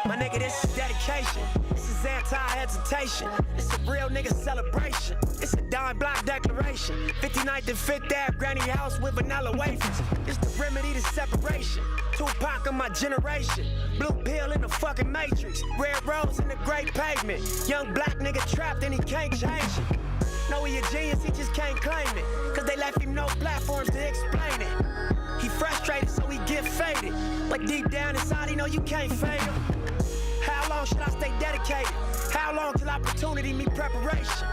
My nigga, this is dedication. This is anti-hesitation. It's a real nigga celebration. It's a dime block declaration. 59th and 5th Ave, granny house with vanilla wafers. It's the remedy to separation. Tupac of my generation. Blue pill in the fucking matrix. Red rose in the great pavement. Young black nigga trapped and he can't change it. Know he a genius, he just can't claim it. Cause they left him no platforms to explain it. He frustrated, so he get faded. But deep down inside, he know you can't fade him. How long should I stay dedicated? How long till opportunity meet preparation?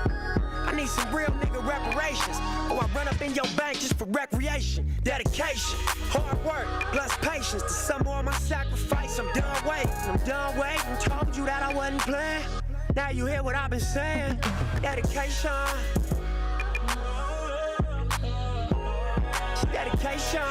I need some real nigga reparations. Or I run up in your bank just for recreation. Dedication, hard work, plus patience. To some more of my sacrifice, I'm done waiting. Told you that I wasn't playing. Now you hear what I've been saying. Dedication. Dedication.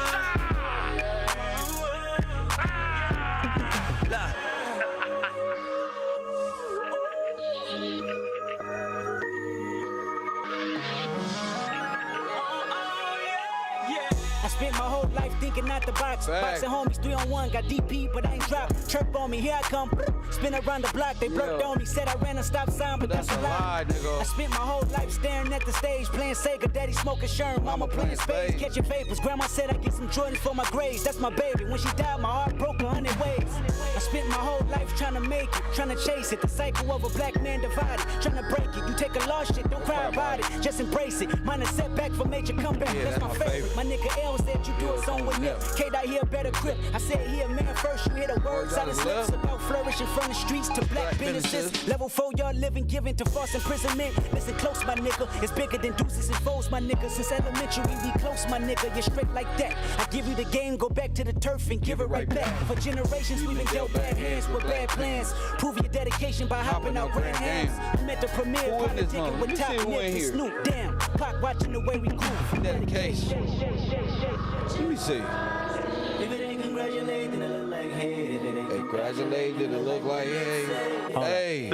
I spent my whole life thinking out the box. Boxing homies 3-on-1, got DP, but I ain't dropped. Chirp on me, here I come. Spin around the block, they blurred on me. Said I ran a stop sign, but that's a lie, nigga. I spent my whole life staring at the stage, playing Sega, daddy smoking Sherm, mama playing spades, catching vapors. Grandma said I get some Jordans for my grades. That's my baby. When she died, my heart broke 100 ways. I spent my whole life trying to make it, trying to chase it. The cycle of a black man divided, trying to break it. You take a lost shit, don't cry about it, just embrace it. Mine a setback for major comeback. That's my favorite. My nigga L said you do it song with Nip. K-Dot here better grip. I said he a man first, you hear the words out of lips about flourishing from the streets to black businesses. Level 4 y'all living, giving to false imprisonment. Listen close, my nigga. It's bigger than deuces and foes, my nigga. Since elementary, we close, my nigga. You're straight like that. I give you the game, go back to the turf and give it right back. For generations, we've been dealt bad hands with bad plans. Prove your dedication by hopping out grand hands. I'm at the premiere, politicking with top niggas. Snoop, damn. Clock watching the way we groove. Dedication. Let me see. If it ain't congratulated, then it look like hey. Congratulated, it look like hey. Hey,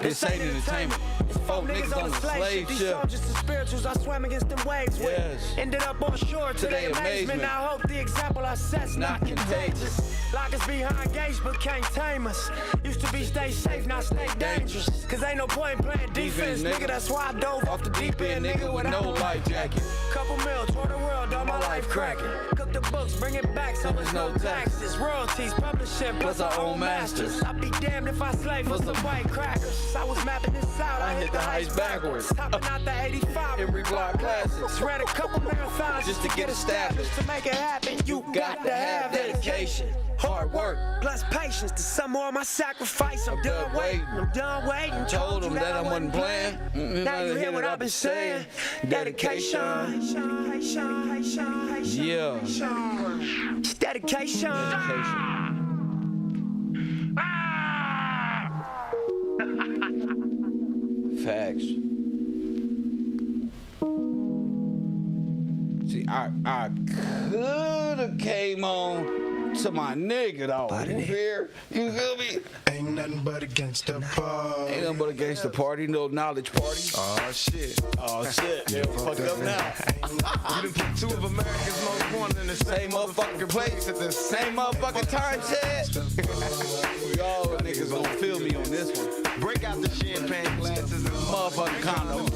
this ain't entertainment. Folk niggas on the slave These ship. soldiers and spirituals I swam against them waves with. Yes. Ended up on shore to their amazement. I hope the example I set's not contagious. Lock us behind gates but can't tame us. Used to be stay safe, now stay dangerous. Cause ain't no point in playing defense, nigga. That's why I dove off the deep end, nigga, with no life jacket. Couple mil, tour the world, all my life cracking. Cook the books, bring it back so there's no taxes. Royalties, publishing, plus our own masters. I'd be damned if I slave for some white crackers. I was mapping this out, I hit the heights backwards. Hopping out the 85 and reblock classes. Ran a couple marathons just to get established. To make it happen, you got to have dedication, hard work, plus patience. To some more of my sacrifice, I'm done waiting. Told them that I wasn't playing. Now you hear what I've been saying. Dedication. Yeah. Dedication. Facts. See, I could've came on to my nigga though. You hear? You feel me? Ain't nothing but against the party. Ain't nothing but against the party, no knowledge party. Oh shit. Oh shit. Yeah, fucked up now. You done put two of America's most wanted in the Same motherfucking place at the same motherfucking time, shit. Y'all niggas gonna feel me on this one. Break out the champagne glasses and Motherfucking condoms.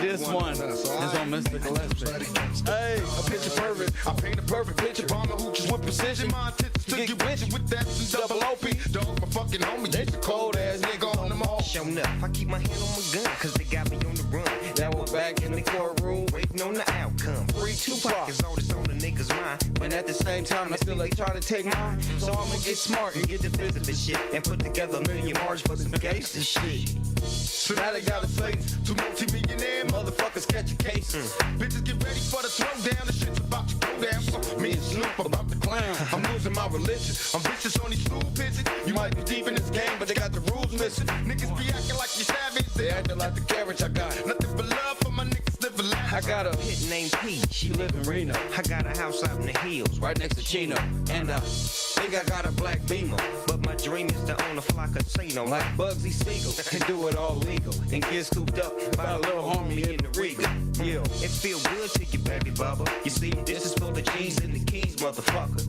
This one is on Mr. Gillespie. Hey, a picture perfect. I paint a perfect picture. Bomber hooches with precision. My intentions to get bitches with that double OP. Dog, my fucking homie. Just a cold ass nigga on them all. Showing up, I keep my hand on my gun, cause they got me on the run. Now we're back in the courtroom. Waiting on the outcome. Free Tupac is all that's on the niggas' mind. But at the same time, I still ain't trying to take mine. So I'ma get smart and get the physical shit. And put together a million bars for some gangsta shit. So now they got a place. Two multi-millionaire motherfuckers catch a case. Bitches get ready for the throwdown. The shit's about to go down. So me and Snoop about to clown. I'm losing my religion. I'm vicious on these stool pitches. You might be deep in this game, but they got the rules missing. Niggas be acting like you savage. They acting like the carriage I got. Nothing but love for my niggas living life. I got a hit named P. She live in Reno. I got a house out in the hills, right next to Chino. And think I got a black Beamer. But my dream is to own a fly casino like Bugsy Siegel and do it all legal and get scooped up by a little homie in the Regal. Yeah, it feel good to you, baby bubba. You see, this is for the G's and the keys, motherfucker.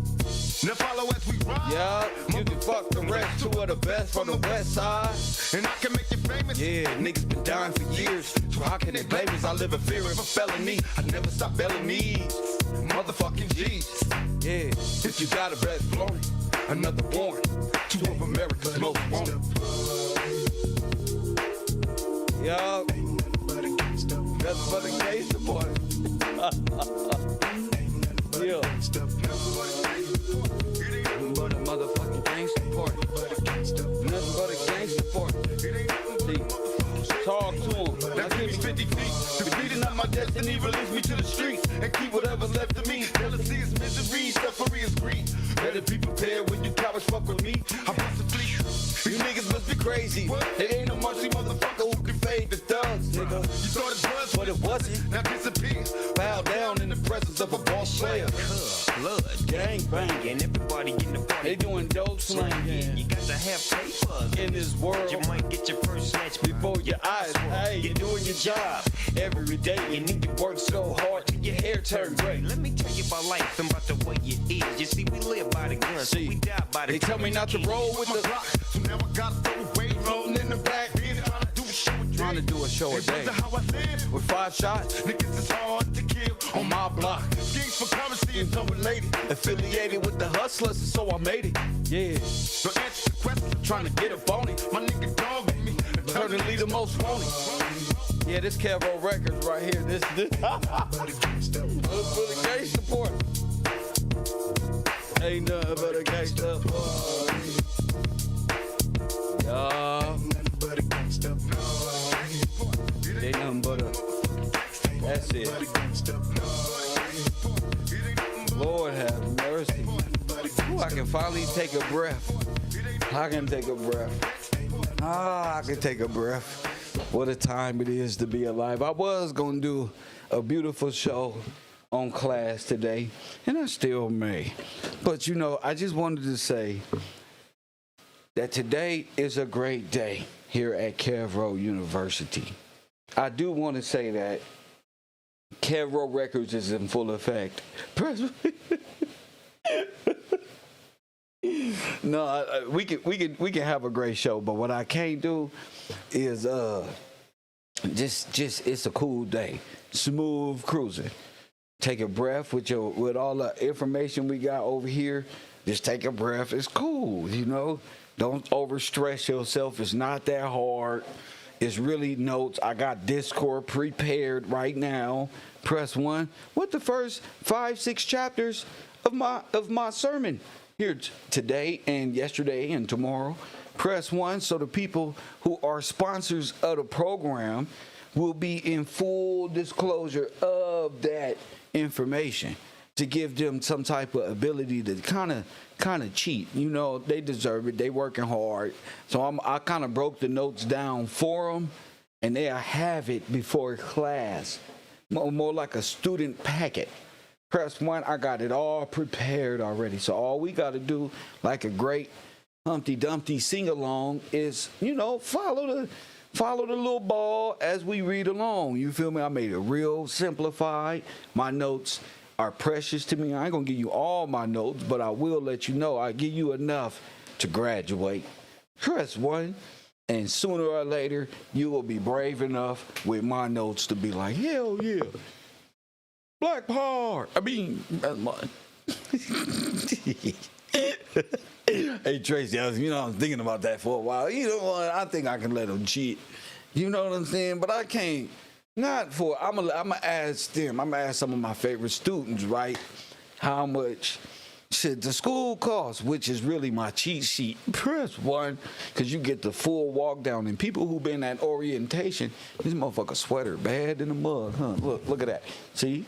Now follow as we ride. Yeah, you can fuck the rest. Two of the best from the west side. And I can make you famous. Yeah, niggas been dying for years. So how can they blame us? I live in fear of a felony. I never stop belling me. Motherfucking G's. Yeah, if you got a breath flowing, another warrant. Two of America's most wanted. Yo, that's for the gangsta boy. Yeah. Nothing but a motherfucking gangsta party. Nothing but a gangsta party. See, talk to him. Now give me 50 feet. Defeating up my destiny, release me to the streets and keep whatever left of me. Jealousy is misery, suffering is greed. Better be prepared when you cowards fuck with me. I bust a fleet. You niggas must be crazy. There ain't no mercy motherfucker who can fade the thugs, nigga. You thought it was, But it wasn't. now disappear. Bow down in the presence of a boss player. Blood, Gang bang. and everybody in the party. They doing dope You slanging got to have papers. in this world You might get your first snatch before your eyes. Hey, you're doing your job every day. You need to work so hard till your hair turn gray. Let me tell you about life and about the way it is. You see, we live by the gun, so See, we die by the they tell me not to roll with the Rock. So now I gotta throw away, rolling in the back, being trying to do a show a day. trying to do a show a It's day how I live. with 5 shots Niggas is hard to kill on my block. Schemes for currency and unrelated. Affiliated with the hustlers, so I made it. Yeah, So answer the question, trying to get up on it. my nigga dog with me. Certainly the most wanted. Yeah, this KevRow Records right here. This for the gangsta part. Ain't nothing but a gangsta part. Yeah, ain't nothing but a. That's it. Lord have mercy. Ooh, I can finally take a breath. I can take a breath. I can take a breath. What a time it is to be alive. I was going to do a beautiful show on class today, and I still may. But, you know, I just wanted to say that today is a great day here at KevRow University. I do want to say that KevRow Records is in full effect. No, we can have a great show, but what I can't do is just it's a cool day, smooth cruising. Take a breath with all the information we got over here. Just take a breath. It's cool, you know. Don't overstress yourself. It's not that hard. It's really notes. I got Discord prepared right now. Press 1. What the first 5-6 chapters of my sermon here today and yesterday and tomorrow. Press 1 so the people who are sponsors of the program will be in full disclosure of that information to give them some type of ability to kind of cheat. You know, they deserve it. They working hard. So I kind of broke the notes down for them, and they'll have it before class. More like a student packet. Press 1, I got it all prepared already. So all we got to do, like a great Humpty Dumpty sing-along, is, you know, follow the little ball as we read along. You feel me? I made it real simplified. My notes are precious to me. I ain't going to give you all my notes, but I will let you know I give you enough to graduate. Press 1, and sooner or later, you will be brave enough with my notes to be like, hell yeah. Black Power. I mean, that's mine. Hey, Tracy, I was thinking about that for a while. You know what? I think I can let them cheat. You know what I'm saying? But I can't. Not for. I'm gonna ask them. I'm gonna ask some of my favorite students, right? How much should the school cost? Which is really my cheat sheet. Press 1, because you get the full walk down. And people who've been at orientation, this motherfucker sweater bad in the mud, huh? Look at that. See?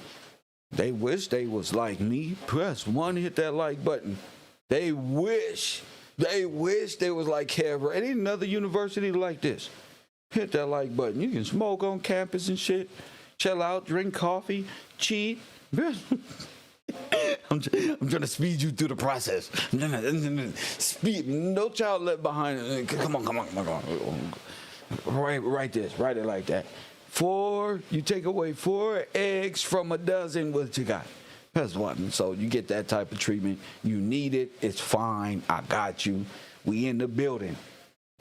They wish they was like me. Press 1, hit that like button. They wish they was like KevRow. Ain't another university like this. Hit that like button. You can smoke on campus and shit. Chill out, drink coffee, cheat. I'm trying to speed you through the process. Speed. No child left behind. Come on. Write this. Write it like that. 4, you take away 4 eggs from a dozen. What you got? Press 1. So you get that type of treatment. You need it. It's fine. I got you. We in the building,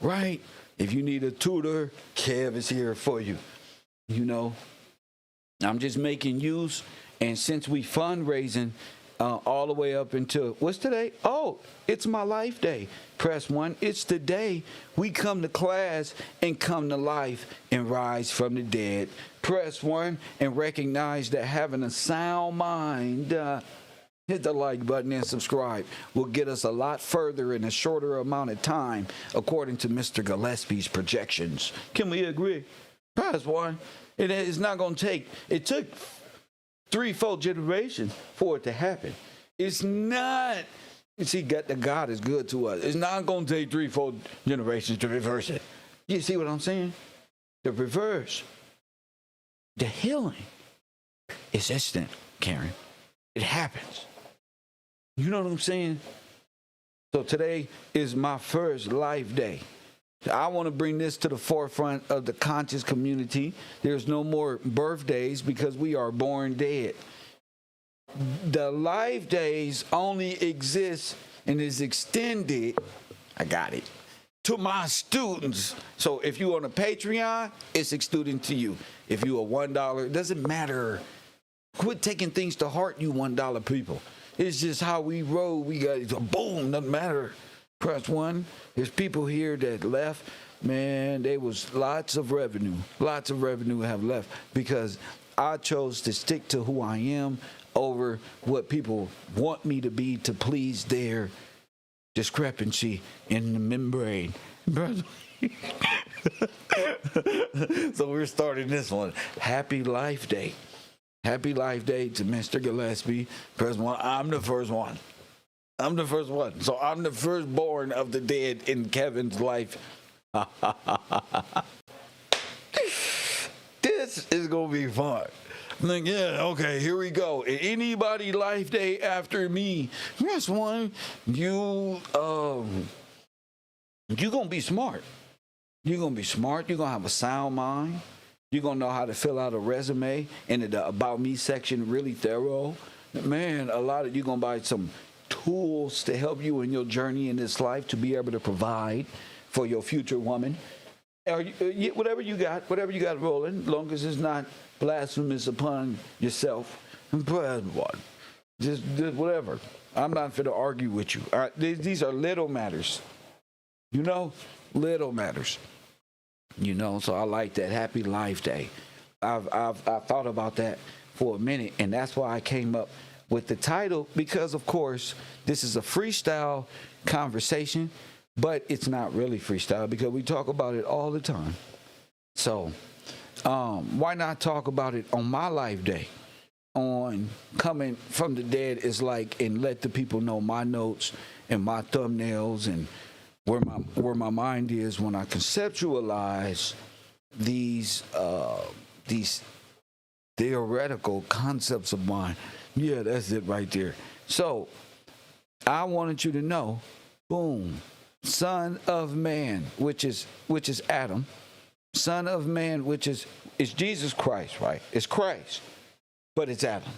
right? If you need a tutor, Kev is here for you. You know, I'm just making use. And since we fundraising all the way up until, what's today? Oh, it's my life day. Press 1. It's the day we come to class and come to life and rise from the dead. Press 1 and recognize that having a sound mind, hit the like button and subscribe, will get us a lot further in a shorter amount of time, according to Mr. Gillespie's projections. Can we agree? Press 1. It's not going to take, it took 3-4 generations for it to happen. It's not, you see, God is good to us. It's not going to take 3-4 generations to reverse it. You see what I'm saying? The reverse, the healing is instant, Karen. It happens. You know what I'm saying? So today is my first life day. I want to bring this to the forefront of the conscious community. There's no more birthdays because we are born dead. The life days only exist and is extended, I got it, to my students. So if you're on a Patreon, it's extended to you. If you are $1, it doesn't matter. Quit taking things to heart, you $1 people. It's just how we roll. We got boom, doesn't matter. Press 1. There's people here that left. Man, there was lots of revenue have left because I chose to stick to who I am over what people want me to be to please their discrepancy in the membrane. So we're starting this one. Happy Life Day. Happy Life Day to Mr. Gillespie. Press 1. I'm the first one. So I'm the firstborn of the dead in Kevin's life. This is going to be fun. I'm like, yeah, okay, here we go. Anybody life day after me, press 1. You going to be smart. You're going to be smart. You're going to have a sound mind. You're going to know how to fill out a resume and the About Me section really thorough. Man, a lot of you going to buy some tools to help you in your journey in this life to be able to provide for your future woman. Or whatever you got rolling, long as it's not blasphemous upon yourself. Just whatever. I'm not going to argue with you. These are little matters. Little matters. So I like that. Happy Life Day. I've thought about that for a minute, and that's why I came up with the title, because of course this is a freestyle conversation, but it's not really freestyle because we talk about it all the time. So why not talk about it on my life day, on coming from the dead is like, and let the people know my notes and my thumbnails and where my mind is when I conceptualize these theoretical concepts of mine. Yeah, that's it right there. So I wanted you to know, boom, Son of Man, which is Adam. Son of Man, which is Jesus Christ, right? It's Christ, but it's Adam.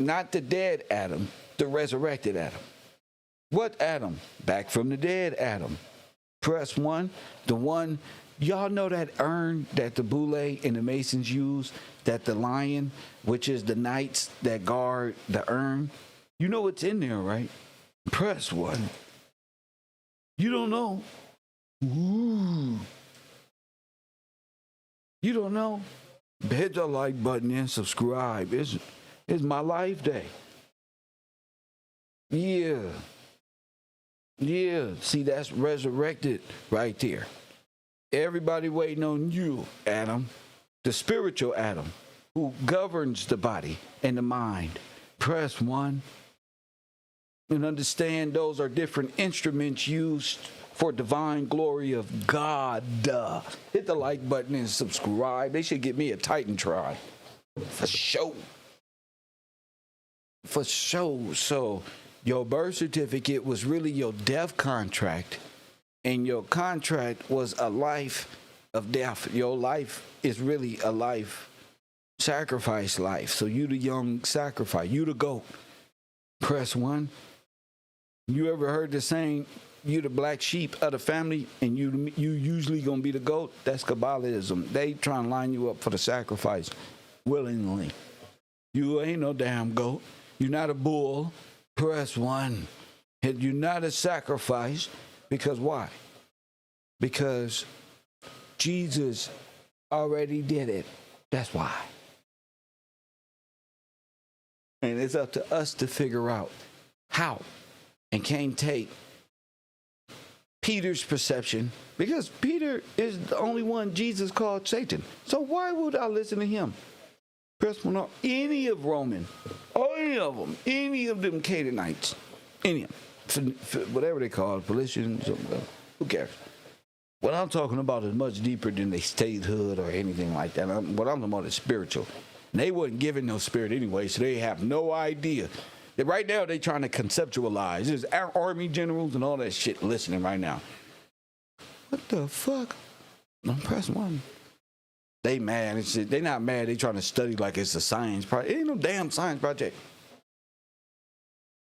Not the dead Adam, the resurrected Adam. What Adam? Back from the dead Adam. Press 1, the one, y'all know that urn that the Boule and the Masons use, that the lion, which is the knights that guard the urn, you know what's in there, right? Press 1. You don't know? Ooh. You don't know? Hit the like button and subscribe. It's my life day. Yeah. See, that's resurrected right there. Everybody waiting on you, Adam, the spiritual Adam, who governs the body and the mind. Press 1. And understand those are different instruments used for divine glory of God. Hit the like button and subscribe. They should give me a Titan try. For sure. So your birth certificate was really your death contract. And your contract was a life of death. Your life is really a life sacrifice life. So you the young sacrifice. You the goat. Press 1. You ever heard the saying, you the black sheep of the family and you usually gonna be the goat? That's Kabbalism. They trying to line you up for the sacrifice willingly. You ain't no damn goat. You're not a bull. Press 1. You're not a sacrifice. Because why? Because Jesus already did it. That's why. And it's up to us to figure out how. And can't take Peter's perception, because Peter is the only one Jesus called Satan. So why would I listen to him? Press 1 on any of Roman, any of them, any of them Canaanites, any of them, whatever they call it, Philistines, who cares? What I'm talking about is much deeper than they statehood or anything like that. What I'm talking about is spiritual. And they wasn't given no spirit anyway, so they have no idea. Right now, they trying to conceptualize. There's army generals and all that shit listening right now. What the fuck? Don't press 1. They mad and shit. They not mad. They trying to study like it's a science project. It ain't no damn science project.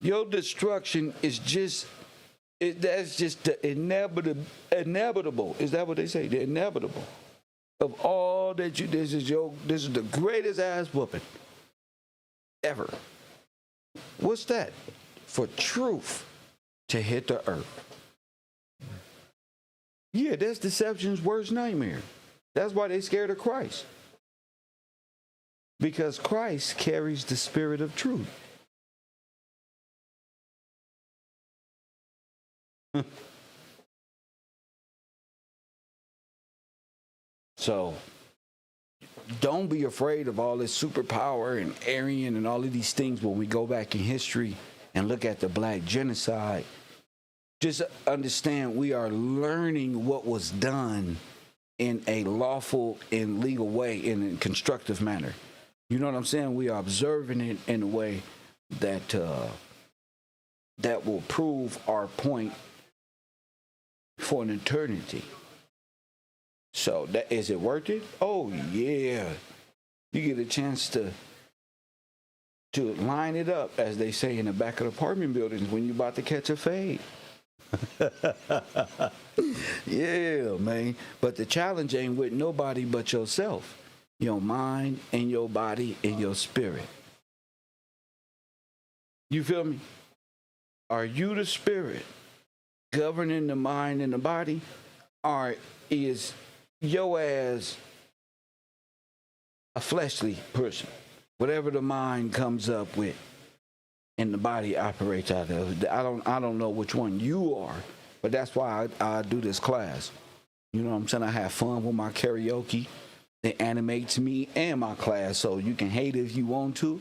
Your destruction is just, that's just the inevitable. Is that what they say? The inevitable. Of all that you, this is the greatest ass whooping ever. What's that? For truth to hit the earth. Yeah, that's deception's worst nightmare. That's why they scared of Christ. Because Christ carries the spirit of truth. So, don't be afraid of all this superpower and Aryan and all of these things when we go back in history and look at the black genocide. Just understand we are learning what was done in a lawful and legal way, in a constructive manner. You know what I'm saying? We are observing it in a way that that will prove our point for an eternity. So is it worth it? Oh yeah. You get a chance to line it up, as they say in the back of the apartment buildings when you're about to catch a fade. Yeah, man. But the challenge ain't with nobody but yourself. Your mind and your body and your spirit. You feel me? Are you the spirit governing the mind and the body? Or is your ass a fleshly person? Whatever the mind comes up with and the body operates out of. I don't know which one you are, but that's why I do this class. You know what I'm saying? I have fun with my karaoke. It animates me and my class, so you can hate if you want to.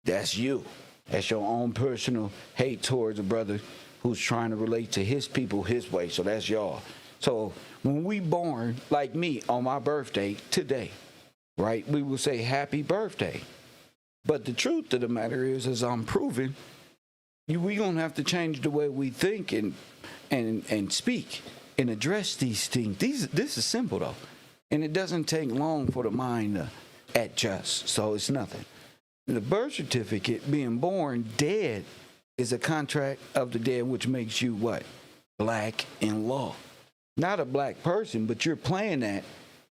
That's you. That's your own personal hate towards a brother who's trying to relate to his people his way. So that's y'all. So when we born, like me, on my birthday today, right, we will say happy birthday. But the truth of the matter is, as I'm proving, we gonna have to change the way we think and speak and address these things. This is simple though, and it doesn't take long for the mind to adjust. So it's nothing. The birth certificate, being born dead, is a contract of the dead, which makes you what? Black in law. Not a black person, but you're playing that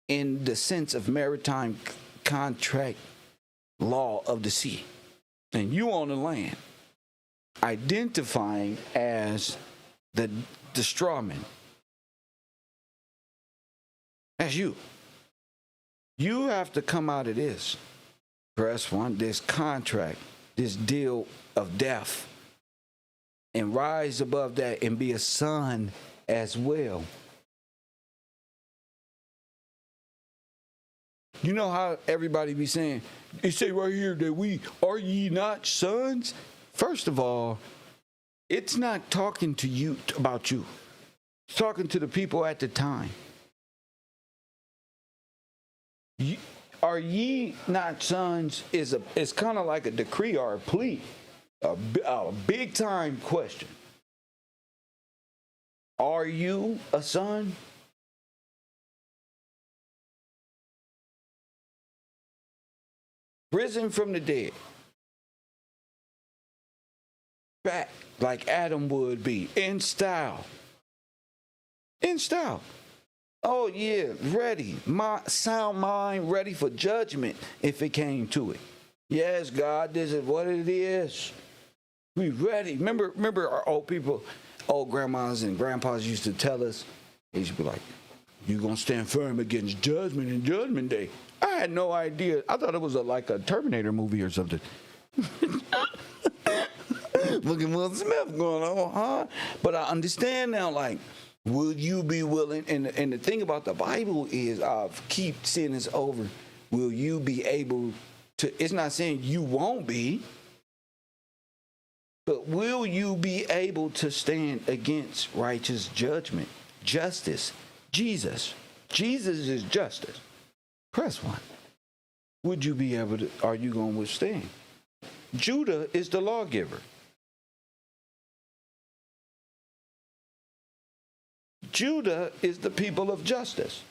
in the sense of maritime contract law of the sea. And you on the land, identifying as the strawman. That's you. You have to come out of this. Press 1, this contract, this deal of death, and rise above that and be a son as well. You know how everybody be saying, it say right here that are ye not sons? First of all, it's not talking to you about you. It's talking to the people at the time. Are ye not sons is kind of like a decree or a plea, a big time question. Are you a son? risen from the dead. Back like Adam would be, in style. In style. Oh yeah, ready. My sound mind ready for judgment if it came to it. Yes, God, this is what it is. We ready. Remember our old people, old grandmas and grandpas used to tell us, they used to be like, you're going to stand firm against judgment in Judgment Day. I had no idea. I thought it was like a Terminator movie or something. Look at Will Smith going on, huh? But I understand now, like, will you be willing? And the thing about the Bible is, I keep seeing this over. Will you be able to? It's not saying you won't be, but will you be able to stand against righteous judgment, justice? Jesus is justice. Press 1. Would you be able to? Are you going to withstand? Judah is the lawgiver. Judah is the people of justice.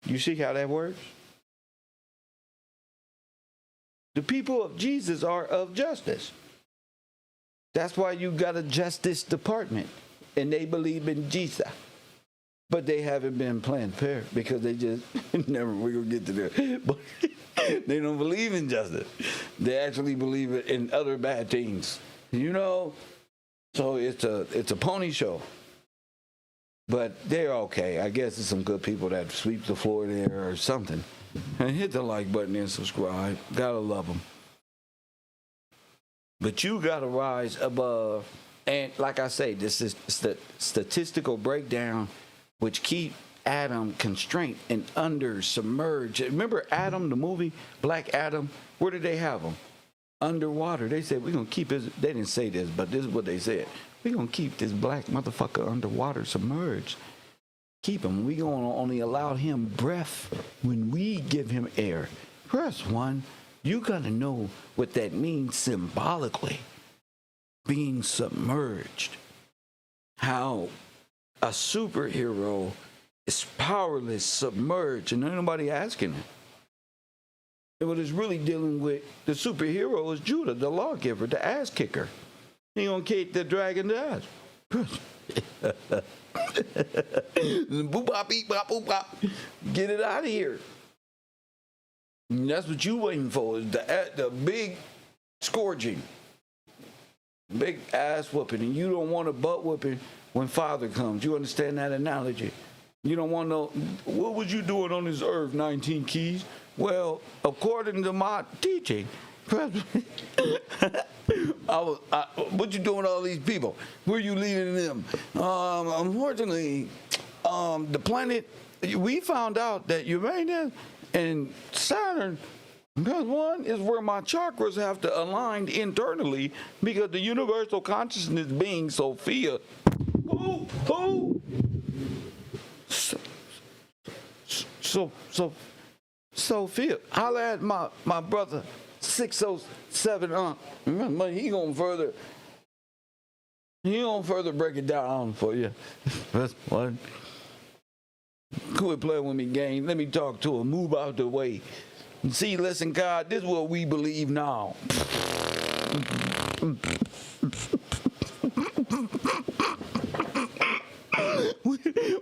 You see how that works? The people of Jesus are of justice. That's why you got a Justice Department, and they believe in Jesus. But they haven't been Planned Parenthood because they just never, we're going to get to that. But they don't believe in justice. They actually believe in other bad things. You know? So it's a pony show. But they're okay. I guess there's some good people that sweep the floor there or something. And hit the like button and subscribe. Gotta love them. But you gotta rise above. And like I say, this is the statistical breakdown which keep Adam constrained and under submerged. Remember Adam, the movie, Black Adam? Where did they have him? Underwater. They said, we're going to keep his, they didn't say this, but this is what they said. We're going to keep this black motherfucker underwater submerged. Keep him. We're going to only allow him breath when we give him air. Press 1. You got to know what that means symbolically. Being submerged. How a superhero is powerless, submerged, and nobody asking him. And what it's really dealing with, the superhero is Judah, the lawgiver, the ass kicker. He gonna kick the dragon's ass. Boop bop, beep bop, boop bop. Get it out of here. And that's what you waiting for, is the big scourging. Big ass whooping. And you don't want a butt whooping when Father comes. You understand that analogy? You don't want no, what was you doing on this earth, 19 keys? Well, according to my teaching, what you doing with all these people? Where you leading them? Unfortunately, the planet, we found out that Uranus and Saturn, because one is where my chakras have to align internally, because the universal consciousness being Sophia. Sophia, holla at my brother 607. He gonna further break it down for you. That's one. Quit playing with me, gang. Let me talk to him. Move out the way. See, listen, God, this is what we believe now.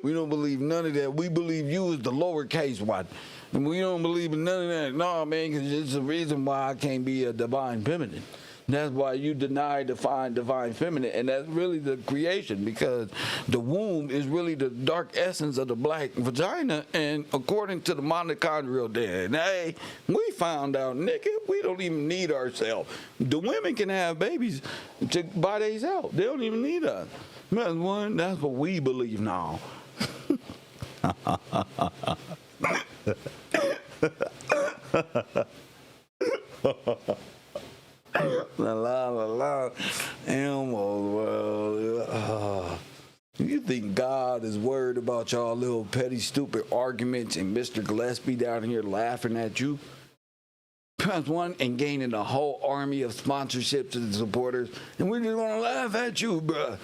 We don't believe none of that. We believe you is the lowercase one. And we don't believe in none of that. No, man, because it's the reason why I can't be a divine feminine. That's why you deny divine feminine, and that's really the creation, because the womb is really the dark essence of the black vagina, and according to the mitochondrial DNA, we found out, nigga, we don't even need ourselves. The women can have babies by themselves. They don't even need us. That's what we believe now. La well. You think God is worried about y'all little petty stupid arguments and Mr. Gillespie down here laughing at you? Press 1 and gaining a whole army of sponsorships and supporters, and we're just gonna laugh at you, bruh.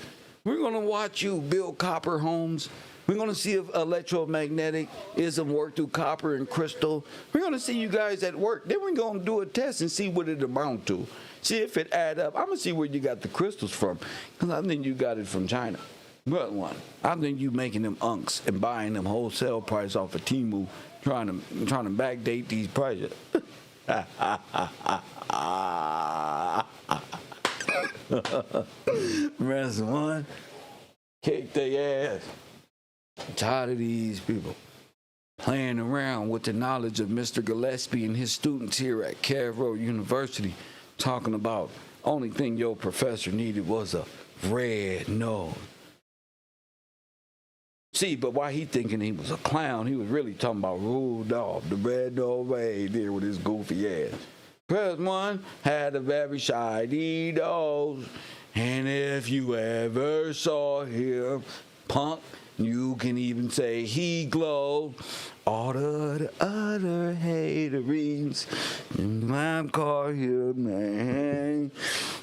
We're gonna watch you build copper homes. We're going to see if electromagnetism work through copper and crystal. We're going to see you guys at work. Then we're going to do a test and see what it amount to. See if it add up. I'm going to see where you got the crystals from. Because I think you got it from China. But one, I think you making them unks and buying them wholesale price off of Temu, trying to backdate these prices. Rest one, kick their ass. I'm tired of these people playing around with the knowledge of Mr. Gillespie and his students here at KevRow University, talking about only thing your professor needed was a red nose. See, but why he thinking he was a clown, he was really talking about Rudolph, the red-nosed reindeer with his goofy ass. Press one had a very shiny nose, and if you ever saw him, punk, you can even say he glowed. All the other haterings, I'm call him man.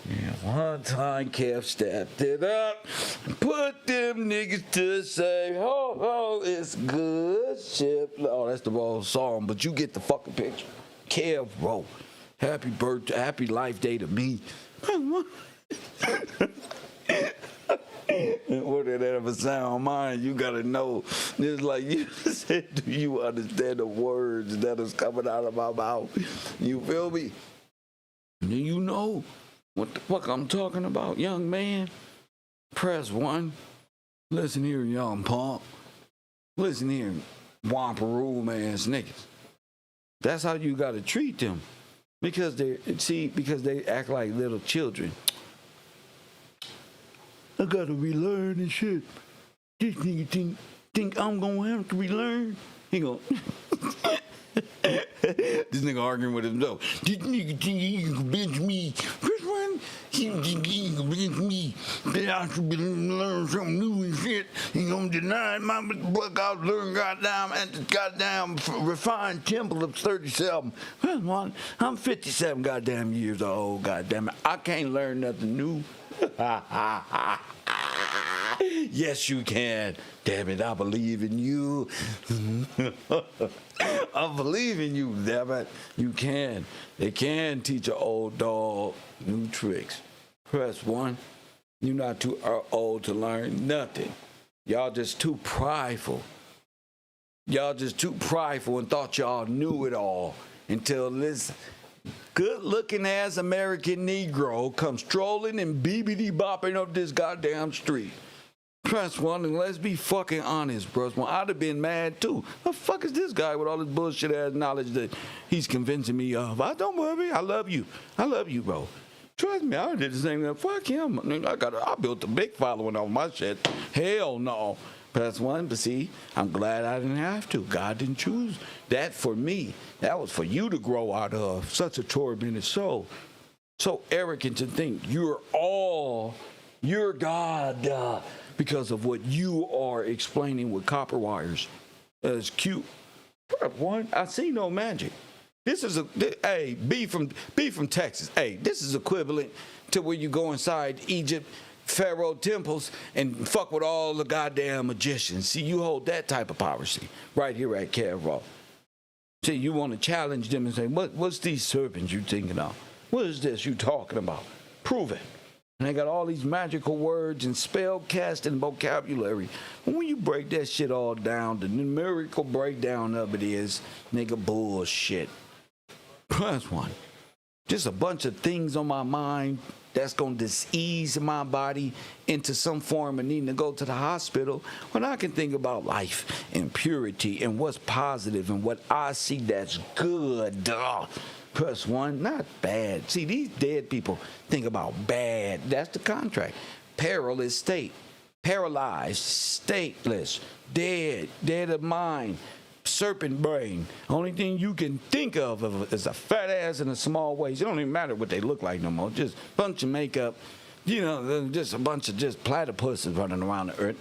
And one time Kev stepped it up and put them niggas to say, oh, it's good shit. Oh, that's the wrong song, but you get the fucking picture. KevRow. Happy birthday, happy life day to me. In order to have a sound mind, you gotta know. It's like you said, do you understand the words that is coming out of my mouth? You feel me? Do you know what the fuck I'm talking about, young man? Press one. Listen here, young punk. Listen here, wamparoo ass niggas. That's how you gotta treat them. Because they act like little children. I gotta relearn and shit. This nigga think I'm gonna have to relearn. He gon' this nigga arguing with himself. This nigga think he can convince me. First one, he think he can convince me that I should be learn something new and shit. He gonna deny my book. I'll learn goddamn at the goddamn refined temple of 37. First one, I'm 57 goddamn years old. Goddamn it, I can't learn nothing new. Yes, you can. Damn it, I believe in you. I believe in you, damn it. You can. They can teach an old dog new tricks. Press one. You're not too old to learn nothing. Y'all just too prideful. Y'all just too prideful and thought y'all knew it all until this good-looking ass American Negro comes strolling and beepity-bopping up this goddamn street. Press one, and let's be fucking honest, bro. I'd have been mad too. The fuck is this guy with all this bullshit ass knowledge that he's convincing me of? I don't worry, I love you. I love you, bro. Trust me, I did the same thing. Fuck him. I built a big following on my shit. Hell no. Press one, but see, I'm glad I didn't have to. God didn't choose that for me. That was for you to grow out of. Such a tormented soul. So arrogant to think you're God because of what you are explaining with copper wires. It's cute. Press one, I see no magic. This is be from Texas. Hey, this is equivalent to where you go inside Egypt, Pharaoh temples, and fuck with all the goddamn magicians. See, you hold that type of power, see, right here at KevRow. See, you want to challenge them and say, what's these serpents you thinking of? What is this you talking about? Prove it. And they got all these magical words and spell casting vocabulary. But when you break that shit all down, the numerical breakdown of it is, nigga, bullshit. Plus one. Just a bunch of things on my mind that's going to disease my body into some form of needing to go to the hospital when I can think about life and purity and what's positive and what I see that's good. Press one, not bad. See, these dead people think about bad. That's the contract. Perilous state. Paralyzed, stateless, dead of mind. Serpent brain. Only thing you can think of is a fat ass and a small waist. It don't even matter what they look like no more. Just a bunch of makeup. You know, just a bunch of just platypuses running around the earth.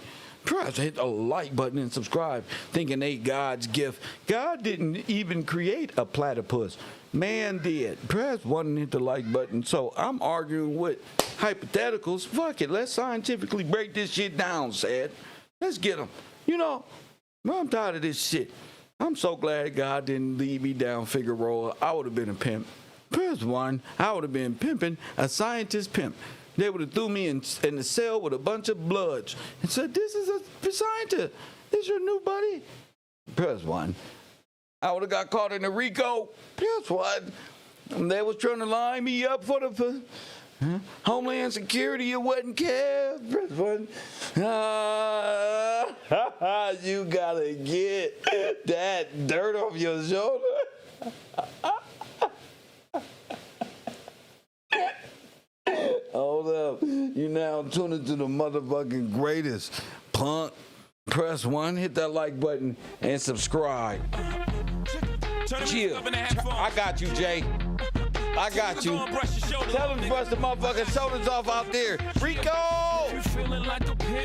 Press hit the like button and subscribe, thinking they God's gift. God didn't even create a platypus. Man did. Press one and hit the like button. So I'm arguing with hypotheticals. Fuck it. Let's scientifically break this shit down, Sad. Let's get them. You know, I'm tired of this shit. I'm so glad God didn't lead me down Figueroa. I would have been a pimp. Press one, I would have been pimping a scientist pimp. They would have threw me in the cell with a bunch of bloods and said, this is a scientist. This your new buddy. Press one. I would have got caught in the RICO. Press one. They was trying to line me up for the Homeland Security. It wasn't Kev. Press one. You gotta get that dirt off your shoulder. Hold up. You now tuned into the motherfucking greatest. Punk. Press one, hit that like button, and subscribe. Chill. I got you, Jay. I got you. Tell them to brush the motherfucking shoulders off out there. Rico!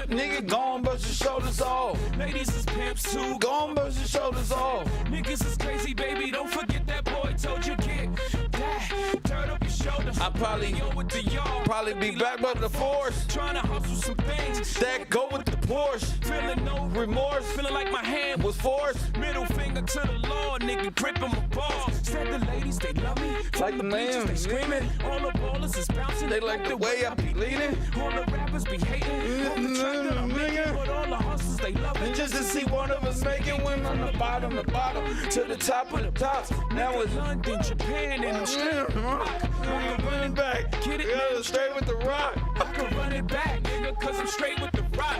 Nigga, go and brush your shoulders off. Ladies is pimps too. Go and brush your shoulders off. Niggas is crazy, baby. Don't forget that boy told you get that dirt up your shoulders. I probably be back with the force. Trying to hustle some things That go with the Porsche. feeling no Remorse feeling like my hand was forced. middle finger to the law, nigga gripping my balls. Said the ladies they love me. Like the man they screaming. All the ballers is bouncing. They like the way I be leaning. All the rappers be hating. All the track that I'm making, but all the hustlers they love it. Just to see one of us make it win on the bottom to the top of the tops. Now it's London, Japan, and I'm straight. I can run it back. Get it, Yeah, straight with the rock. I can run it back, nigga, cause I'm straight with the rock.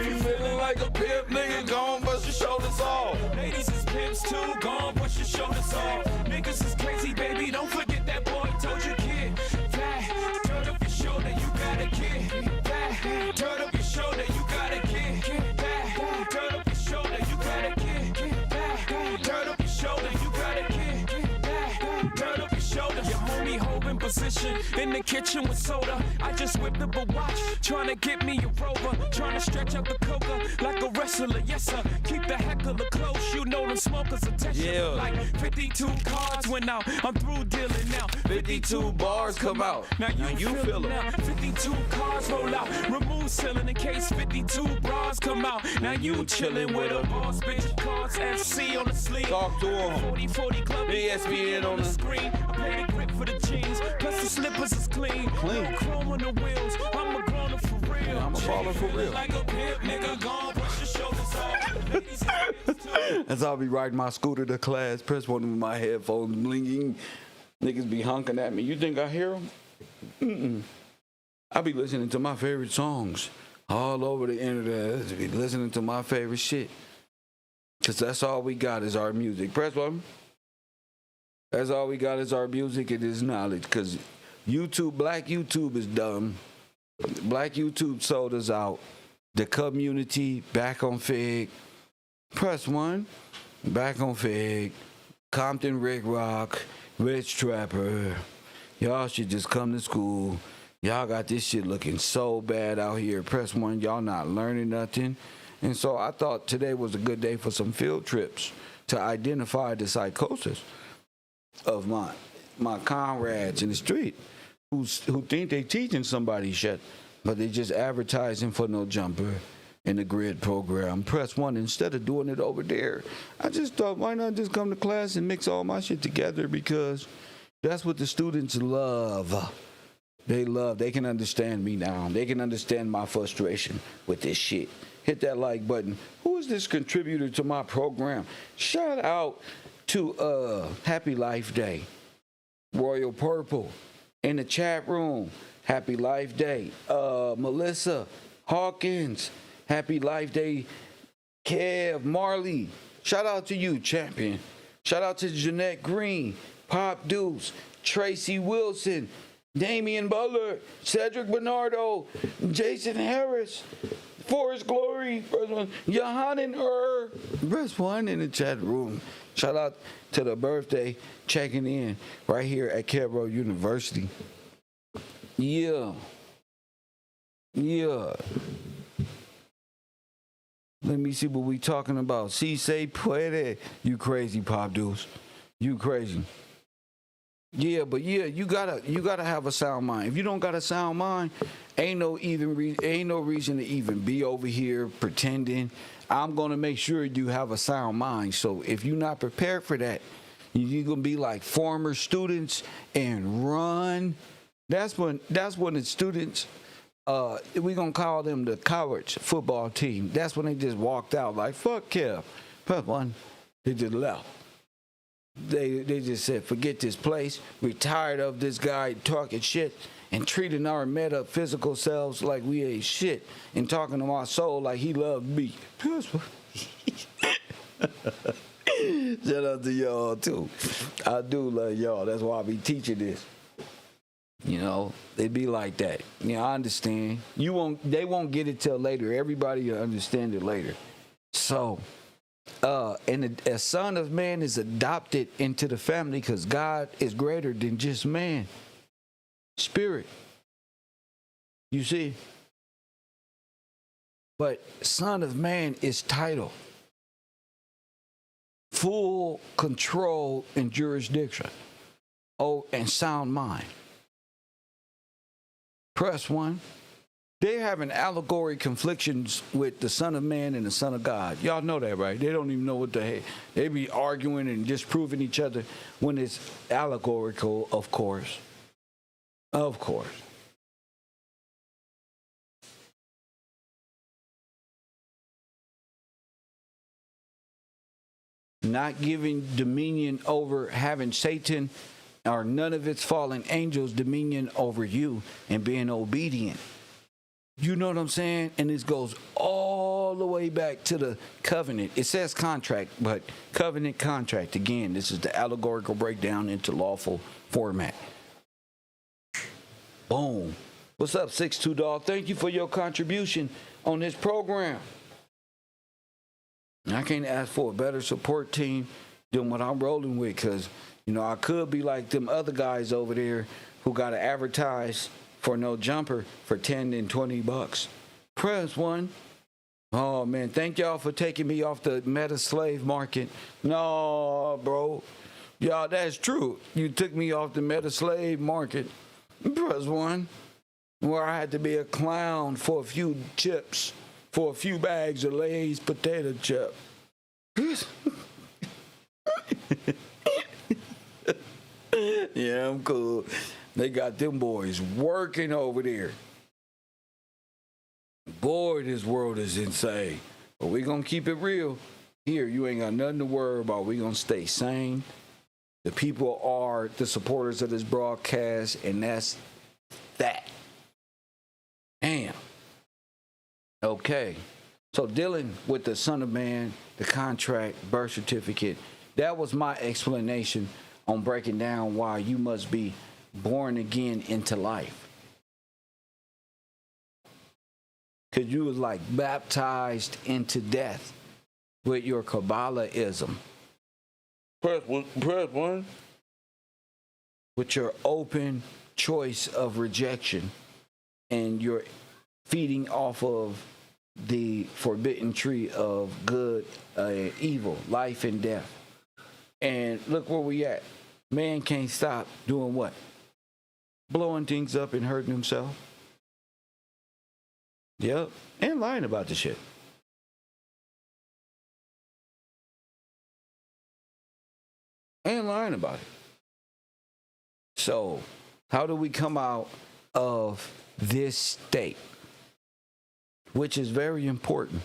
You feeling like a pimp, nigga? Go on, bust your shoulders off. Ladies is pimps too, gone, push your shoulders off. Niggas is crazy, baby, don't forget that boy told you kid. That, dirt up your shoulder, you gotta get. That, dirt up your shoulder, you gotta get. That, dirt up your shoulder, you gotta get. That, dirt up your shoulder, you gotta get. That, dirt up your shoulder. Your homie holding position in the kitchen with soda. I just whipped up a watch, trying to get me a rover. Trying to stretch out the coca like a wrestler, yes sir. Keep the heckler close, you know them smokers attention. Yeah. Like 52 cards went out, I'm through dealing now. 52 bars come out. Now you feel it now. 52 cars roll out, remove ceiling in case 52 bras come out. Now you chillin' with a boss bitch, cards FC on the sleeve. Talk to him. 40 club, ESPN on the screen. I play the grip for the jeans, plus the slippers is clean. Clean. No chrome on the wheels, I'm a grown up for real. I'm a baller for real. Like a pimp, nigga, gone, brush your shoulders off. Ladies and too. As I'll be riding my scooter to class, press one with my headphones blinking. Niggas be honking at me. You think I hear them? I be listening to my favorite songs all over the internet. I be listening to my favorite shit. Because that's all we got is our music. Press one. That's all we got is our music and this knowledge. Because YouTube, black YouTube is dumb. Black YouTube sold us out. The community back on Fig. Press one. Back on Fig. Compton Rick Rock. Rich Trapper. Y'all should just come to school. Y'all got this shit looking so bad out here. Press one. Y'all not learning nothing. And so I thought today was a good day for some field trips to identify the psychosis of my comrades in the street who think they teaching somebody shit, but they just advertising for no jumper in the grid program. Press one instead of doing it over there. I just thought, why not just come to class and mix all my shit together, because that's what the students love. They can understand me now. They can understand my frustration with this shit. Hit that like button. Who is this contributor to my program? Shout out to Happy Life Day. Royal Purple in the chat room. Happy Life Day. Melissa Hawkins. Happy Life Day. Kev Marley. Shout out to you, champion. Shout out to Jeanette Green. Pop Deuce. Tracy Wilson. Damian Butler. Cedric Bernardo. Jason Harris. Forrest Glory. Johannen Press one in the chat room. Shout out to the birthday checking in right here at KevRow University. Yeah. Let me see what we talking about. Si se puede. You crazy, Pop Deuce. You crazy. Yeah, but yeah, you gotta have a sound mind. If you don't got a sound mind, ain't no reason to even be over here pretending. I'm gonna make sure you have a sound mind. So if you're not prepared for that, you're gonna be like former students and run. That's when the students, we gonna call them the college football team. That's when they just walked out like fuck Kev. Press one, they just left. They just said, forget this place. We're tired of this guy talking shit and treating our metaphysical selves like we ain't shit and talking to our soul like he loved me. Shout out to y'all, too. I do love y'all. That's why I be teaching this. You know, they be like that. Yeah, I understand. They won't get it till later. Everybody will understand it later. So... and a son of man is adopted into the family because God is greater than just man. Spirit. You see? But son of man is title. Full control and jurisdiction. Oh, and sound mind. Press one. They having allegory conflictions with the Son of Man and the Son of God. Y'all know that, right? They don't even know what the heck. They be arguing and disproving each other when it's allegorical, of course. Of course. Not giving dominion over having Satan or none of its fallen angels dominion over you and being obedient. You know what I'm saying? And this goes all the way back to the covenant. It says contract, but covenant contract. Again, this is the allegorical breakdown into lawful format. Boom. What's up, 6'2" Dog? Thank you for your contribution on this program. I can't ask for a better support team than what I'm rolling with because, you know, I could be like them other guys over there who got to advertise for no jumper for $10 and $20. Press one. Oh, man, thank y'all for taking me off the meta slave market. No, bro. Y'all, that's true. You took me off the meta slave market. Press one. Where I had to be a clown for a few chips, for a few bags of Lay's potato chip. Yeah, I'm cool. They got them boys working over there. Boy, this world is insane. But we gonna keep it real. Here, you ain't got nothing to worry about. We gonna stay sane. The people are the supporters of this broadcast, and that's that. Damn. Okay. So dealing with the Son of Man, the contract, birth certificate, that was my explanation on breaking down why you must be born again into life. Because you was like baptized into death with your Kabbalahism. Press one. With your open choice of rejection and your feeding off of the forbidden tree of good, evil, life and death. And look where we at. Man can't stop doing what? Blowing things up and hurting himself. Yep. And lying about the shit. And lying about it. So, how do we come out of this state? Which is very important.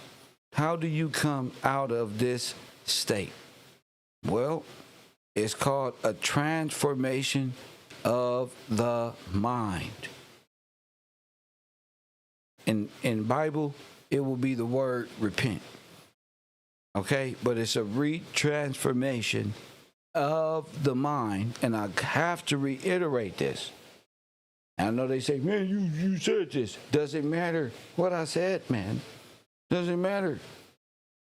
How do you come out of this state? Well, it's called a transformation of the mind. In Bible, it will be the word repent. Okay? But it's a retransformation of the mind. And I have to reiterate this. I know they say, man, you said this. Doesn't matter what I said, man. Doesn't matter.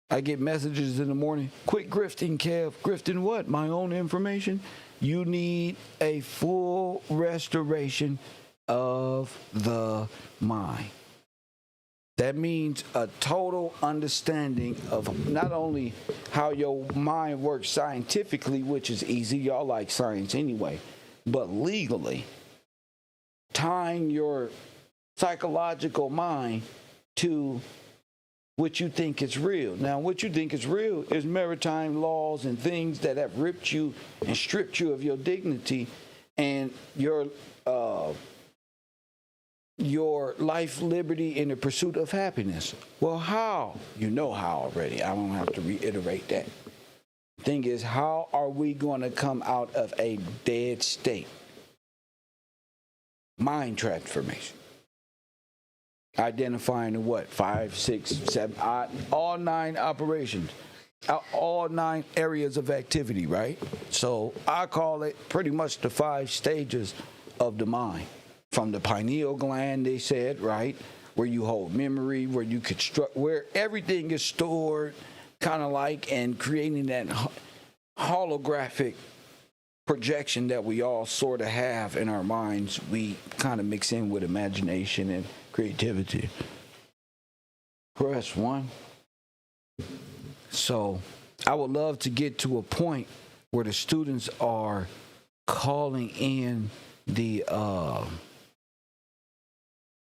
I get messages in the morning. Quit grifting, Kev. Grifting what? My own information? You need a full restoration of the mind. That means a total understanding of not only how your mind works scientifically, which is easy. Y'all like science anyway. but legally tying your psychological mind to what you think is real. Now, what you think is real is maritime laws and things that have ripped you and stripped you of your dignity and your life, liberty, in the pursuit of happiness. Well, how? You know how already. I don't have to reiterate that. Thing is, how are we going to come out of a dead state? Mind transformation. Identifying the what? 5, 6, 7, all 9 operations, all 9 areas of activity, right? So I call it pretty much the 5 stages of the mind. From the pineal gland, they said, right? Where you hold memory, where you construct, where everything is stored, kind of like, and creating that holographic projection that we all sort of have in our minds. We kind of mix in with imagination and creativity. Press 1. So I would love to get to a point where the students are calling in the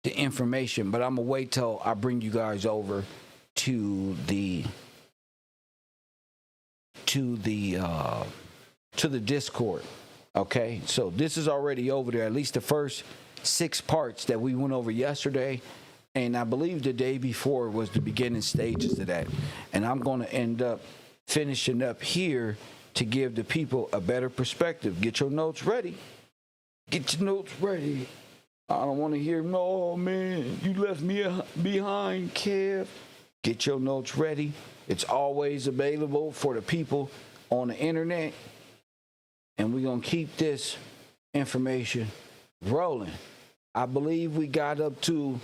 information, but I'm gonna wait till I bring you guys over to the Discord. Okay, so this is already over there. At least the first 6 parts that we went over yesterday, and I believe the day before was the beginning stages of that. And I'm going to end up finishing up here to give the people a better perspective. Get your notes ready. Get your notes ready. I don't want to hear, no, man, you left me behind, Kev. Get your notes ready. It's always available for the people on the internet. And we're going to keep this information rolling. I believe we got up to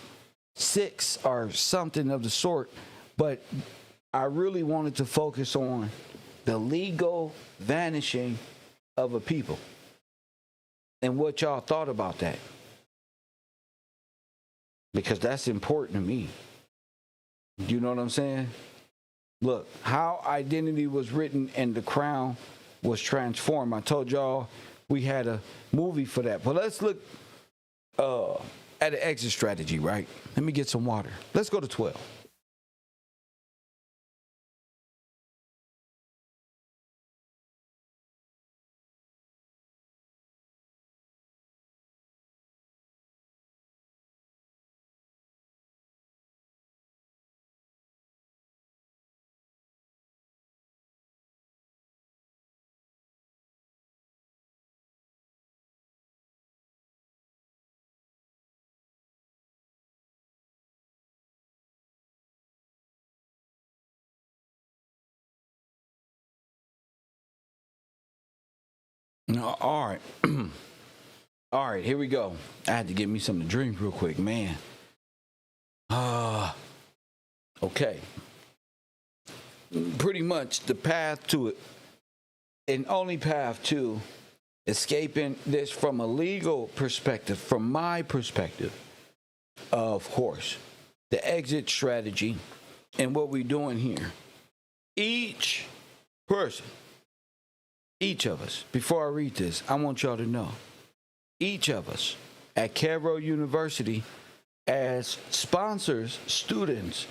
6 or something of the sort, but I really wanted to focus on the legal vanishing of a people and what y'all thought about that. Because that's important to me. You know what I'm saying? Look, how identity was written and the crown was transformed. I told y'all we had a movie for that. But let's look at an exit strategy, right? Let me get some water. Let's go to 12. All right. All right, here we go. I had to get me something to drink real quick, man. Okay. Pretty much the path to it, and only path to escaping this from a legal perspective, from my perspective, of course, the exit strategy and what we're doing here. Each person, each of us, before I read this, I want y'all to know, each of us at KevRow University, as sponsors, students,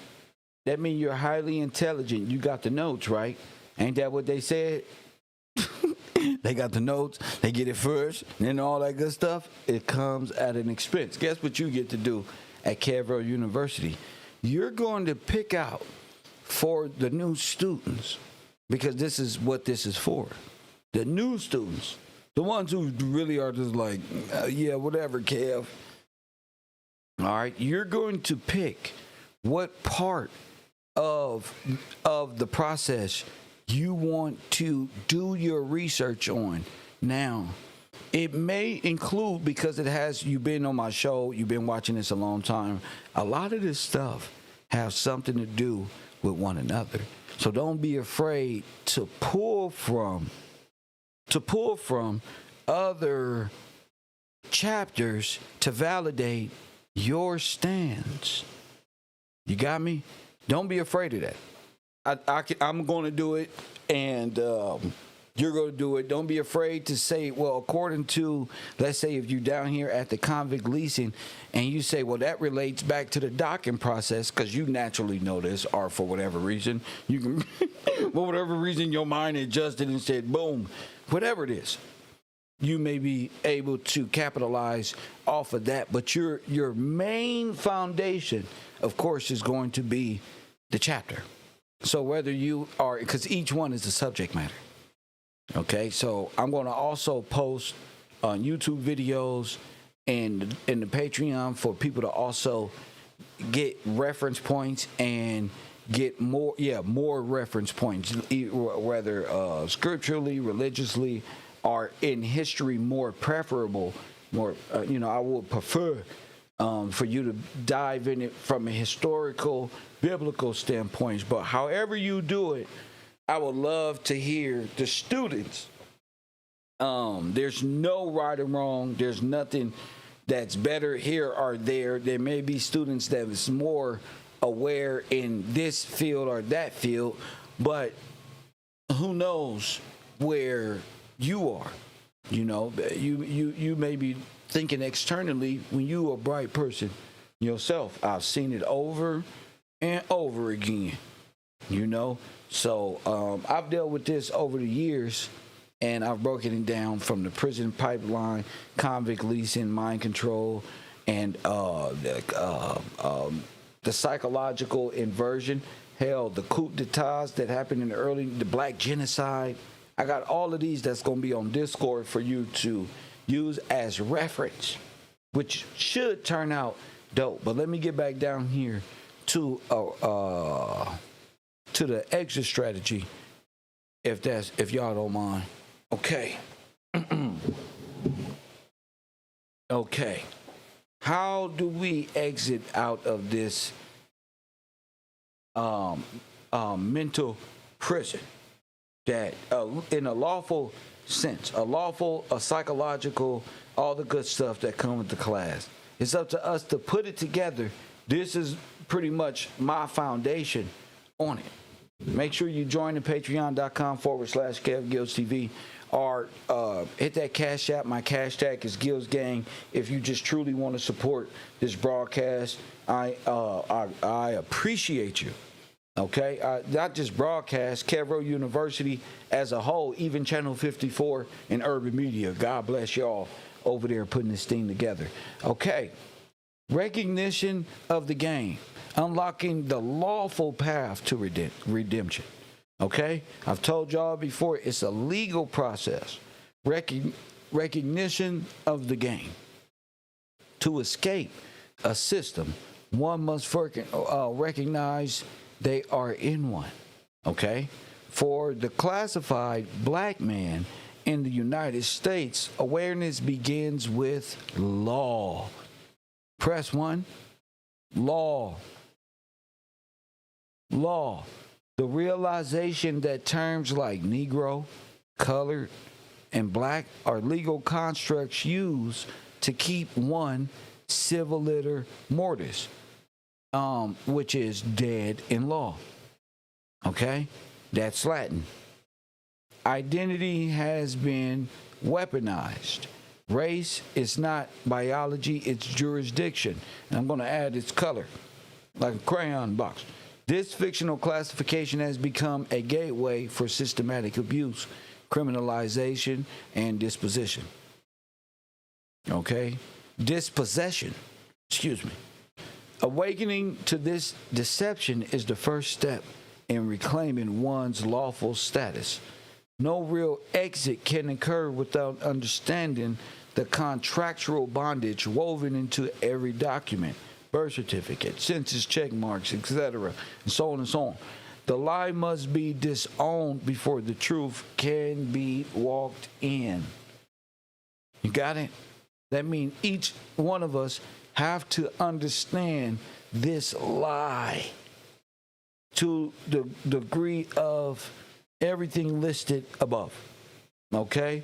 that means you're highly intelligent. You got the notes, right? Ain't that what they said? They got the notes, they get it first, and then all that good stuff, it comes at an expense. Guess what you get to do at KevRow University? You're going to pick out for the new students, because this is what this is for. The new students, the ones who really are just like, yeah, whatever, Kev. All right, you're going to pick what part of the process you want to do your research on. Now, it may include, because you've been on my show, you've been watching this a long time, a lot of this stuff has something to do with one another. So don't be afraid to pull from other chapters to validate your stance. You got me? Don't be afraid of that. I'm going to do it, and you're going to do it. Don't be afraid to say, well, according to, let's say if you're down here at the convict leasing and you say, well, that relates back to the docking process because you naturally know this, or for whatever reason, you can, for whatever reason, your mind adjusted and said, boom, whatever it is. You may be able to capitalize off of that. But your main foundation, of course, is going to be the chapter. So whether you are, because each one is the subject matter. Okay, so I'm going to also post on YouTube videos and in the Patreon for people to also get reference points and get more reference points, whether scripturally, religiously, or in history, more preferable. I would prefer for you to dive in it from a historical, biblical standpoint. But however you do it, I would love to hear the students. There's no right or wrong. There's nothing that's better here or there. There may be students that is more aware in this field or that field, but who knows where you are. You may be thinking externally when you are a bright person yourself. I've seen it over and over again, So I've dealt with this over the years, and I've broken it down from the prison pipeline, convict leasing, mind control, and the psychological inversion. Hell, the coup d'etats that happened in the black genocide. I got all of these that's going to be on Discord for you to use as reference, which should turn out dope. But let me get back down here to the exit strategy, if y'all don't mind. Okay. Okay. How do we exit out of this mental prison that in a lawful sense, a psychological, all the good stuff that come with the class? It's up to us to put it together. This is pretty much my foundation on it. Make sure you join the patreon.com/KevGillsTV or hit that Cash App. My cash tag is Gills Gang. If you just truly want to support this broadcast, I appreciate you. Okay, not just broadcast, KevRow University as a whole, even Channel 54 and Urban Media. God bless y'all over there putting this thing together. Okay, recognition of the game. Unlocking the lawful path to redemption. Okay? I've told y'all before, it's a legal process. Recognition of the game. To escape a system, one must recognize they are in one. Okay? For the classified black man in the United States, awareness begins with law. Press 1. Law. Law. The realization that terms like Negro, colored, and black are legal constructs used to keep one civil liter mortis, which is dead in law. Okay? That's Latin. Identity has been weaponized. Race is not biology, it's jurisdiction. And I'm going to add its color, like a crayon box. This fictional classification has become a gateway for systematic abuse, criminalization, and disposition. Okay? Dispossession. Excuse me. Awakening to this deception is the first step in reclaiming one's lawful status. No real exit can occur without understanding the contractual bondage woven into every document. Birth certificate, census check marks, etc., and so on and so on. The lie must be disowned before the truth can be walked in. You got it? That means each one of us have to understand this lie to the degree of everything listed above. Okay?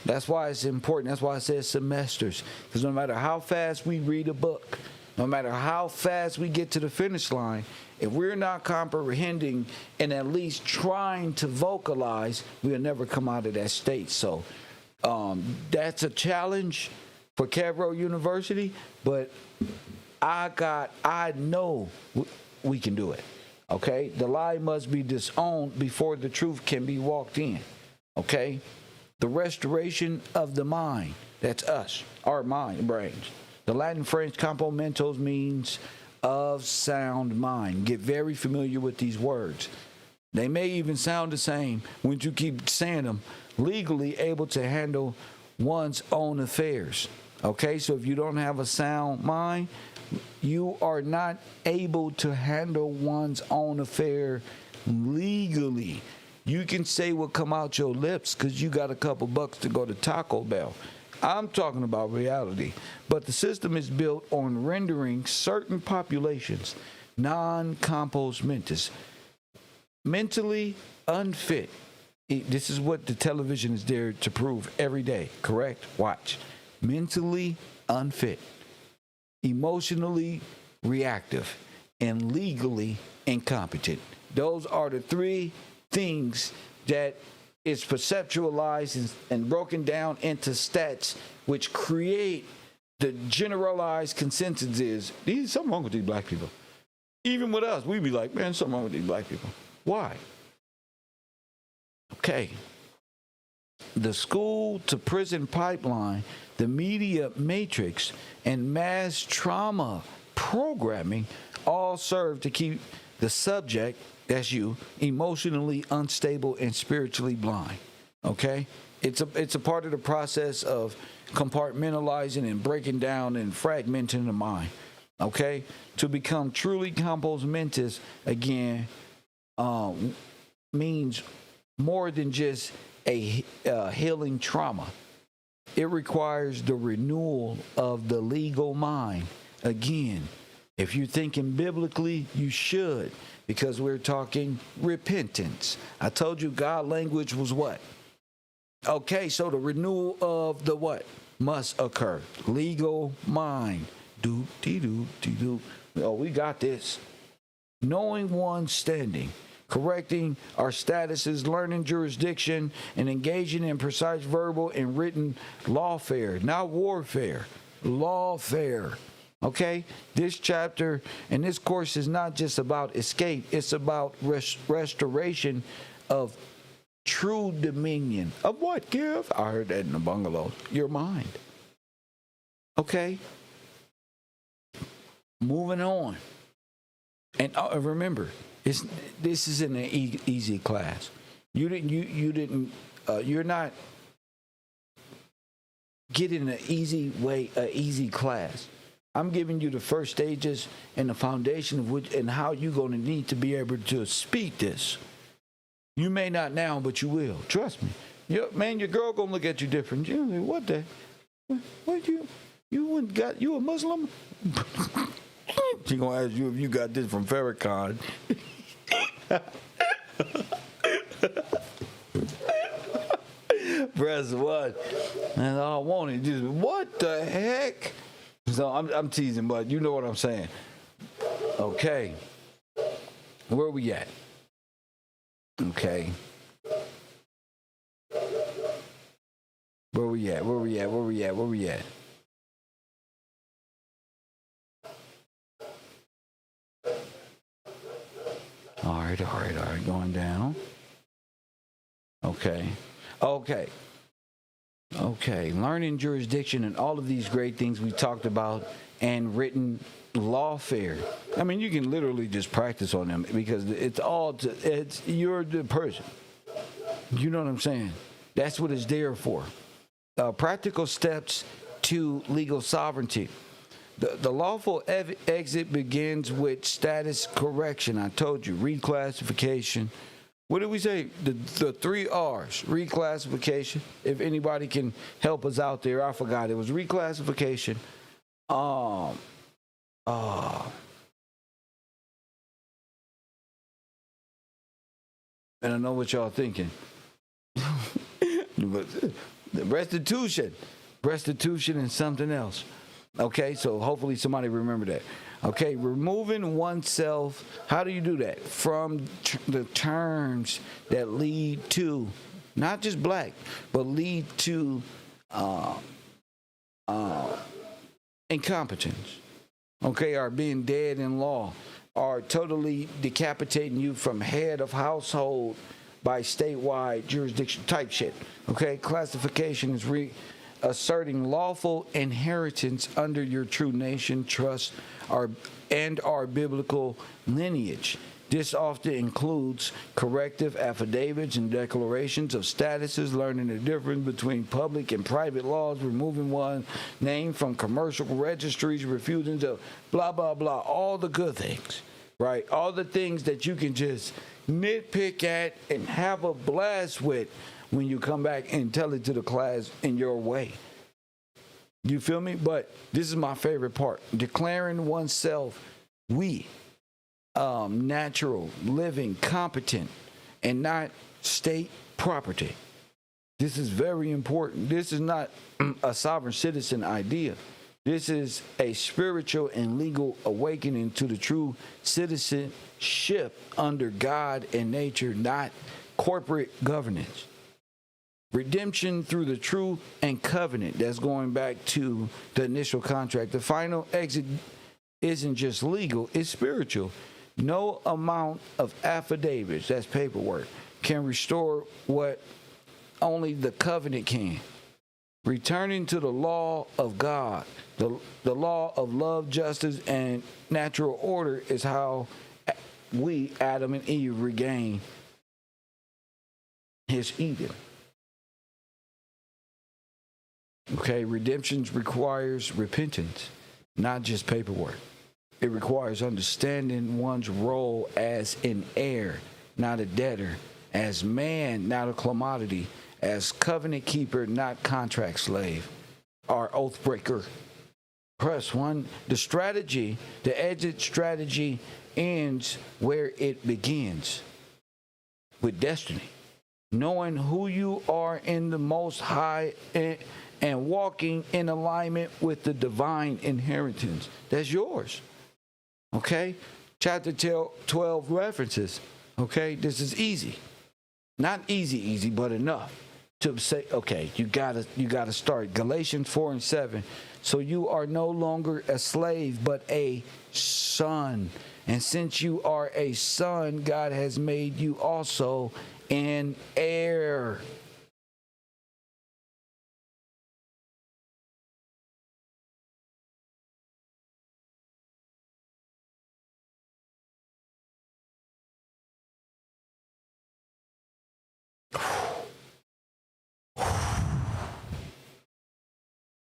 That's why it's important. That's why I said semesters. Because no matter how fast we read a book, no matter how fast we get to the finish line, If we're not comprehending and at least trying to vocalize, we'll never come out of that state. So that's a challenge for KevRow University, but I know we can do it. Okay? The lie must be disowned before the truth can be walked in. Okay? The restoration of the mind. That's us, our mind, brains. The Latin phrase "campo mentis" means of sound mind. Get very familiar with these words. They may even sound the same when you keep saying them. Legally able to handle one's own affairs. Okay, so if you don't have a sound mind, you are not able to handle one's own affair legally. You can say what come out your lips because you got a couple bucks to go to Taco Bell. I'm talking about reality. But the system is built on rendering certain populations non-compos mentis, mentally unfit. This is what the television is there to prove every day, correct? Watch. Mentally unfit, emotionally reactive, and legally incompetent. Those are the three things that is perceptualized and broken down into stats, which create the generalized consensus is, there's something wrong with these black people. Even with us, we be like, man, something wrong with these black people. Why? Okay. The school to prison pipeline, the media matrix, and mass trauma programming all serve to keep the subject, that's you, emotionally unstable and spiritually blind. Okay? It's a part of the process of compartmentalizing and breaking down and fragmenting the mind. Okay? To become truly compos mentis, again, means more than just a healing trauma. It requires the renewal of the legal mind. Again, if you're thinking biblically, you should, because we're talking repentance. I told you God language was what? Okay, so the renewal of the what must occur? Legal mind. Do. Oh, we got this. Knowing one's standing, correcting our statuses, learning jurisdiction, and engaging in precise verbal and written lawfare, not warfare, lawfare. Okay? This chapter and this course is not just about escape, it's about restoration of true dominion. Of what, Kev? I heard that in the bungalow. Your mind. Okay? Moving on. And remember, this isn't an easy class. You're not getting an easy class. I'm giving you the first stages and the foundation of which and how you're going to need to be able to speak this. You may not now, but you will. Trust me. Your girl gonna look at you different. You know, what the? What you a Muslim? She gonna ask you if you got this from Farrakhan. Press one. And all I want is just, what the heck? So I'm teasing, but you know what I'm saying. Okay. Where we at? Okay. Where we at? All right. Going down. Okay. Learning jurisdiction and all of these great things we talked about and written lawfare. I mean, you can literally just practice on them because you're the person. You know what I'm saying? That's what it's there for. Practical steps to legal sovereignty. The lawful exit begins with status correction. I told you, reclassification. What did we say? The 3 R's. Reclassification. If anybody can help us out there, I forgot. It was reclassification. And I know what y'all thinking. But the restitution and something else. Okay, so hopefully somebody remember that. Okay, removing oneself, how do you do that? From the terms that lead to, not just black, but lead to incompetence. Okay, or being dead in law, or totally decapitating you from head of household by statewide jurisdiction type shit. Okay, classification is asserting lawful inheritance under your true nation, trust, and our biblical lineage. This often includes corrective affidavits and declarations of statuses, learning the difference between public and private laws, removing one name from commercial registries, refusing to blah, blah, blah, all the good things, right? All the things that you can just nitpick at and have a blast with when you come back and tell it to the class in your way. You feel me? But this is my favorite part. Declaring oneself natural, living, competent, and not state property. This is very important. This is not a sovereign citizen idea. This is a spiritual and legal awakening to the true citizenship under God and nature, not corporate governance. Redemption through the truth and covenant. That's going back to the initial contract. The final exit isn't just legal, it's spiritual. No amount of affidavits, that's paperwork, can restore what only the covenant can. Returning to the law of God, the law of love, justice, and natural order is how we, Adam and Eve, regain his Eden. Okay, redemption requires repentance, not just paperwork. It requires understanding one's role as an heir, not a debtor, as man, not a commodity, as covenant keeper, not contract slave, or oath breaker. Press one. The exit strategy ends where it begins, with destiny. Knowing who you are in the Most High and walking in alignment with the divine inheritance. That's yours. Okay? Chapter 12 references. Okay? This is easy. Not easy, but enough to say, okay, you gotta start. Galatians 4:7. So you are no longer a slave, but a son. And since you are a son, God has made you also an heir.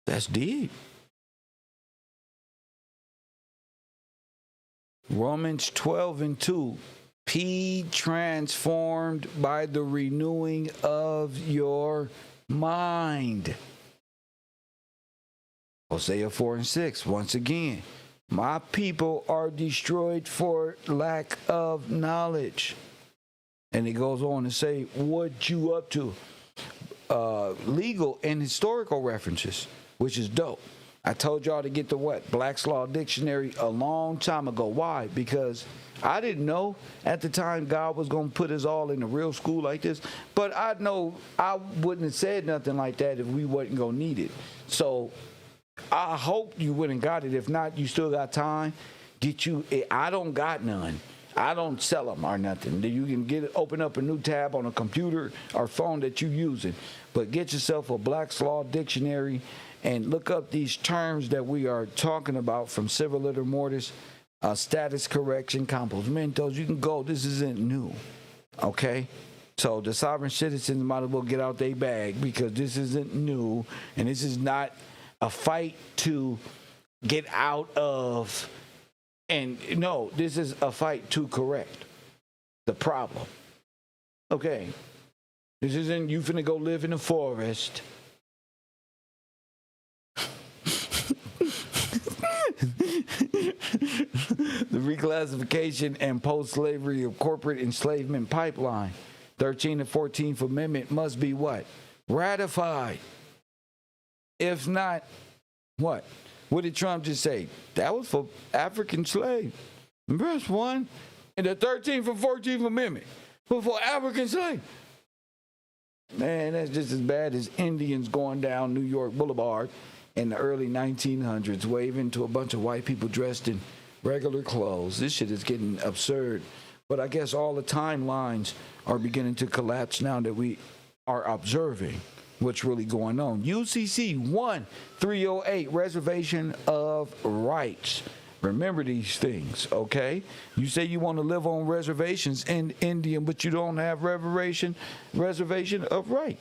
That's deep. Romans 12:2. Be transformed by the renewing of your mind. Hosea 4:6. Once again, my people are destroyed for lack of knowledge. And it goes on to say, what you up to? Legal and historical references, which is dope. I told y'all to get the Black's Law Dictionary a long time ago. Why? Because I didn't know at the time God was going to put us all in a real school like this. But I know I wouldn't have said nothing like that if we wasn't going to need it. So I hope you went and got it. If not, you still got time. I don't got none. I don't sell them or nothing. You can open up a new tab on a computer or phone that you're using. But get yourself a Black's Law Dictionary and look up these terms that we are talking about, from civil litter mortis, status correction, complementos. You can go. This isn't new. Okay? So the sovereign citizens might as well get out their bag, because this isn't new. And this is not a fight to get out of. And no, this is a fight to correct the problem. Okay. This isn't you finna go live in the forest. The reclassification and post-slavery of corporate enslavement pipeline. 13th and 14th Amendment must be what? Ratified. If not, what? What did Trump just say? That was for African slaves. Verse 1 in the 13th and 14th Amendment was for African slaves. Man, that's just as bad as Indians going down New York Boulevard in the early 1900s, waving to a bunch of white people dressed in regular clothes. This shit is getting absurd. But I guess all the timelines are beginning to collapse now that we are observing what's really going on. UCC 1308, Reservation of Rights. Remember these things, okay? You say you want to live on reservations in Indian, but you don't have reservation of right.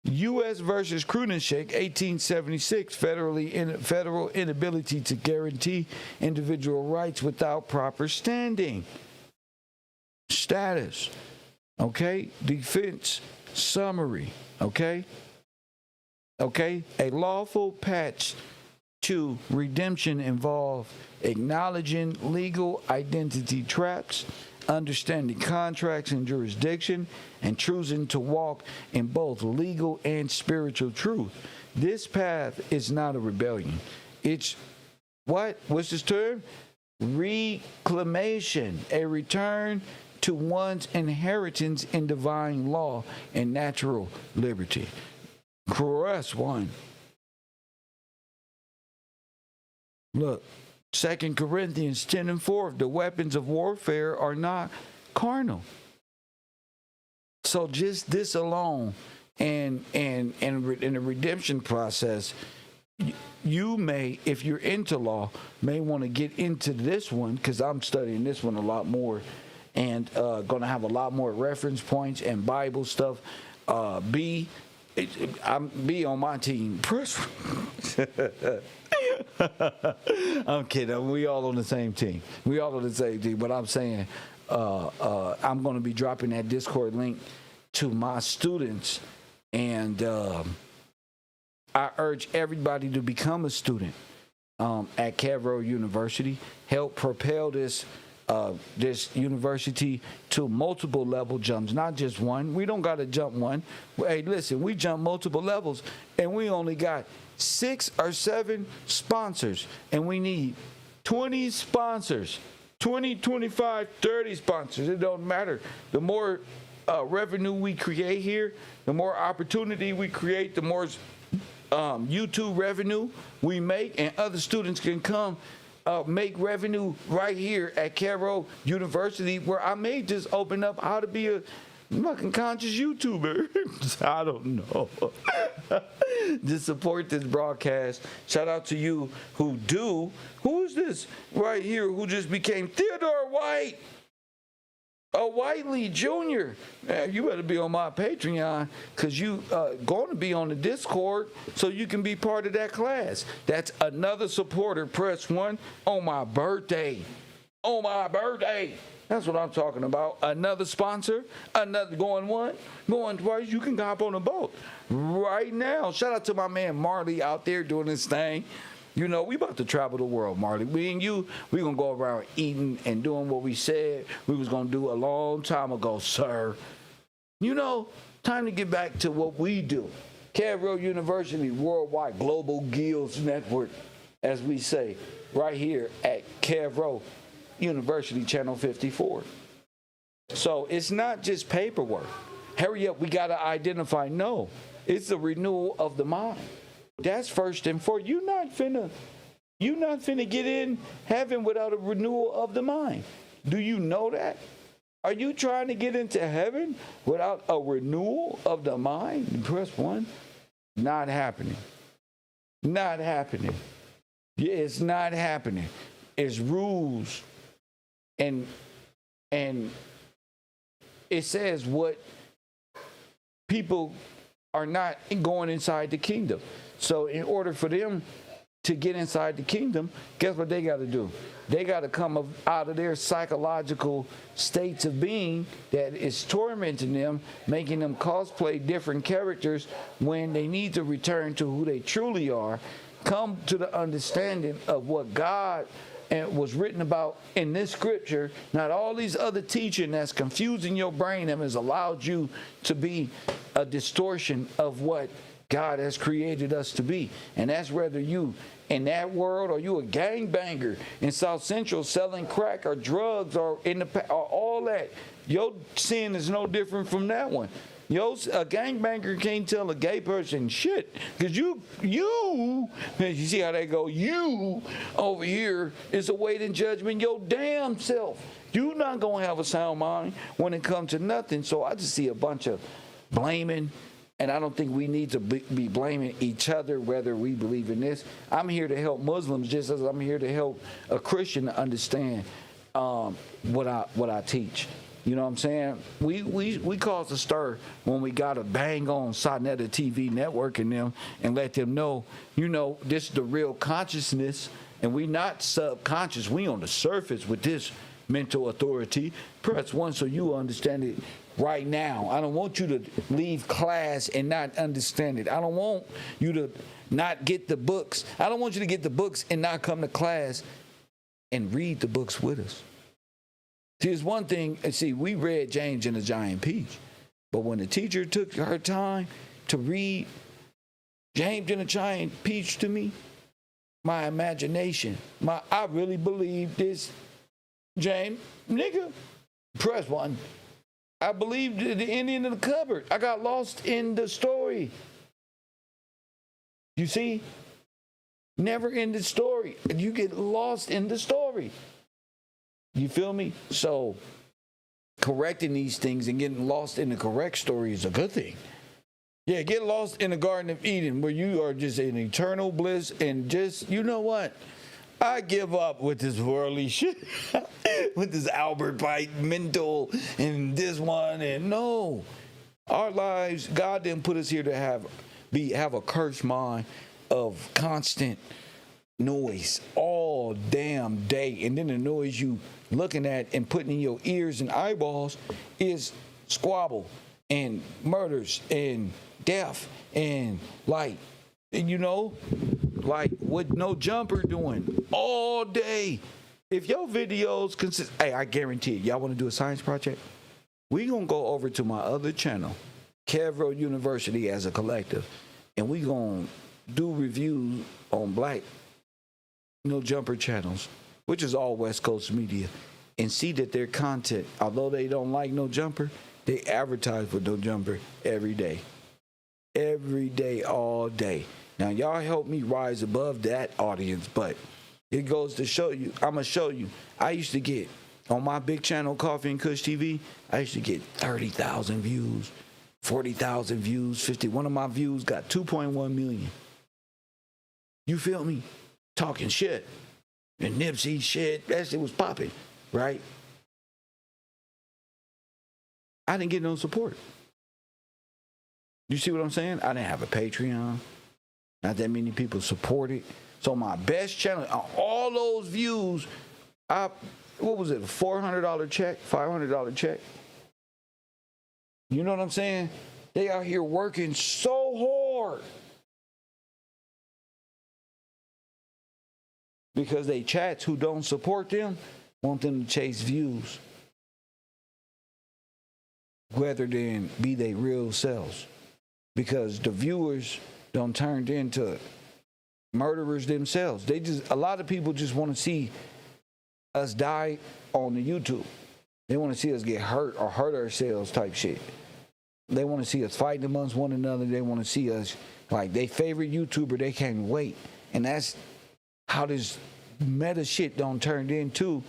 U.S. versus Krunenshek, 1876, federal inability to guarantee individual rights without proper standing. Status, okay? Defense summary, okay? Okay? A lawful patch to redemption involve acknowledging legal identity traps, understanding contracts and jurisdiction, and choosing to walk in both legal and spiritual truth. This path is not a rebellion. It's what? What's this term? Reclamation, a return to one's inheritance in divine law and natural liberty. Press 1. Look, 2 Corinthians 10 and 4, the weapons of warfare are not carnal. So just this alone and in the redemption process, you may, if you're into law, may want to get into this one, because I'm studying this one a lot more and going to have a lot more reference points and Bible stuff. I'm be on my team. I'm kidding. We all on the same team. But I'm saying I'm going to be dropping that Discord link to my students, and I urge everybody to become a student at KevRow University. Help propel this university to multiple level jumps, not just one. We don't got to jump one. Hey, listen, we jump multiple levels, and we only got 6 or 7 sponsors, and we need 20 sponsors, 20, 25, 30 sponsors. It don't matter. The more revenue we create here, the more opportunity we create, the more YouTube revenue we make, and other students can come make revenue right here at KevRow University, where I may just open up how to be a fucking conscious YouTuber. I don't know. Just support this broadcast. Shout out to you who do. Who is this right here who just became Theodore White? A Whiteley Jr. Man, you better be on my Patreon, because you going to be on the Discord so you can be part of that class. That's another supporter. Press 1 on my birthday. On my birthday. That's what I'm talking about. Another sponsor, another going one, going twice. You can hop on a boat right now. Shout out to my man Marley out there doing his thing. You know, we about to travel the world, Marley. Me and you, we going to go around eating and doing what we said we was going to do a long time ago, sir. You know, time to get back to what we do. KevRow University, Worldwide Global Guilds Network, as we say, right here at KevRow University, Channel 54. So it's not just paperwork. Hurry up, we got to identify. No, it's the renewal of the mind. That's first and foremost. You're not finna get in heaven without a renewal of the mind. Do you know that? Are you trying to get into heaven without a renewal of the mind? Press 1. Not happening. Not happening. Yeah, it's not happening. It's rules. And it says what people are not going inside the kingdom. So in order for them to get inside the kingdom, guess what they got to do? They got to come out of their psychological states of being that is tormenting them, making them cosplay different characters when they need to return to who they truly are, come to the understanding of what God was written about in this scripture, not all these other teaching that's confusing your brain and has allowed you to be a distortion of what God has created us to be. And that's whether you in that world or you a gangbanger in South Central selling crack or drugs or or all that. Your sin is no different from that one. A gangbanger can't tell a gay person shit. Because you see how they go, you over here is awaiting judgment your damn self. You not going to have a sound mind when it comes to nothing. So I just see a bunch of blaming. And I don't think we need to be blaming each other whether we believe in this. I'm here to help Muslims just as I'm here to help a Christian to understand what I teach. You know what I'm saying? We caused a stir when we got to bang on Sonetta TV network and them and let them know, this is the real consciousness and we not subconscious. We on the surface with this mental authority. Press 1 so you understand it right now. I don't want you to leave class and not understand it. I don't want you to not get the books. I don't want you to get the books and not come to class and read the books with us. There's one thing, we read James and the Giant Peach, but when the teacher took her time to read James and the Giant Peach to me, my imagination, I really believe this, James, nigga, press 1. I believed the Indian in the cupboard. I got lost in the story. You see? Never in the story. You get lost in the story. You feel me? So, correcting these things and getting lost in the correct story is a good thing. Yeah, get lost in the Garden of Eden where you are just in eternal bliss and just, you know what? I give up with this worldly shit, with this Albert Pike mental and this one. And no, our lives, God didn't put us here to have a cursed mind of constant noise all damn day. And then the noise you looking at and putting in your ears and eyeballs is squabble and murders and death and like what No Jumper doing all day. If your videos consist, hey, I guarantee it, y'all want to do a science project? We gonna go over to my other channel, KevRow University as a collective, and we gonna do reviews on Black No Jumper channels, which is all West Coast media, and see that their content, although they don't like No Jumper, they advertise for No Jumper every day. Every day, all day. Now, y'all help me rise above that audience, but it goes to show you, I'm going to show you. I used to get, on my big channel, Coffee and Kush TV, I used to get 30,000 views, 40,000 views, 50. One of my views got 2.1 million. You feel me? Talking shit. And Nipsey shit, that shit was popping, right? I didn't get no support. You see what I'm saying? I didn't have a Patreon. Not that many people supported. So my best channel, all those views, what was it, a $400 check, $500 check? You know what I'm saying? They out here working so hard. Because they chats who don't support them want them to chase views. Rather than be their real selves. Because the viewers don't turn into murderers themselves. A lot of people just want to see us die on the YouTube. They want to see us get hurt or hurt ourselves type shit. They want to see us fighting amongst one another. They want to see us, like, their favorite YouTuber, they can't wait. And that's how this meta shit don't turn into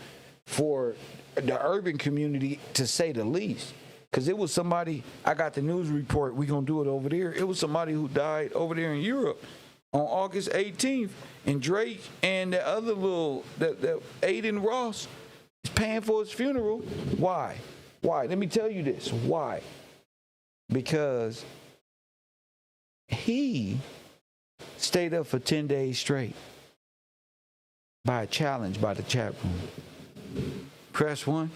for the urban community, to say the least. Because it was somebody, I got the news report, we going to do it over there. It was somebody who died over there in Europe on August 18th. And Drake and the other that Aiden Ross is paying for his funeral. Why? Let me tell you this. Why? Because he stayed up for 10 days straight by a challenge by the chat room. Press 1.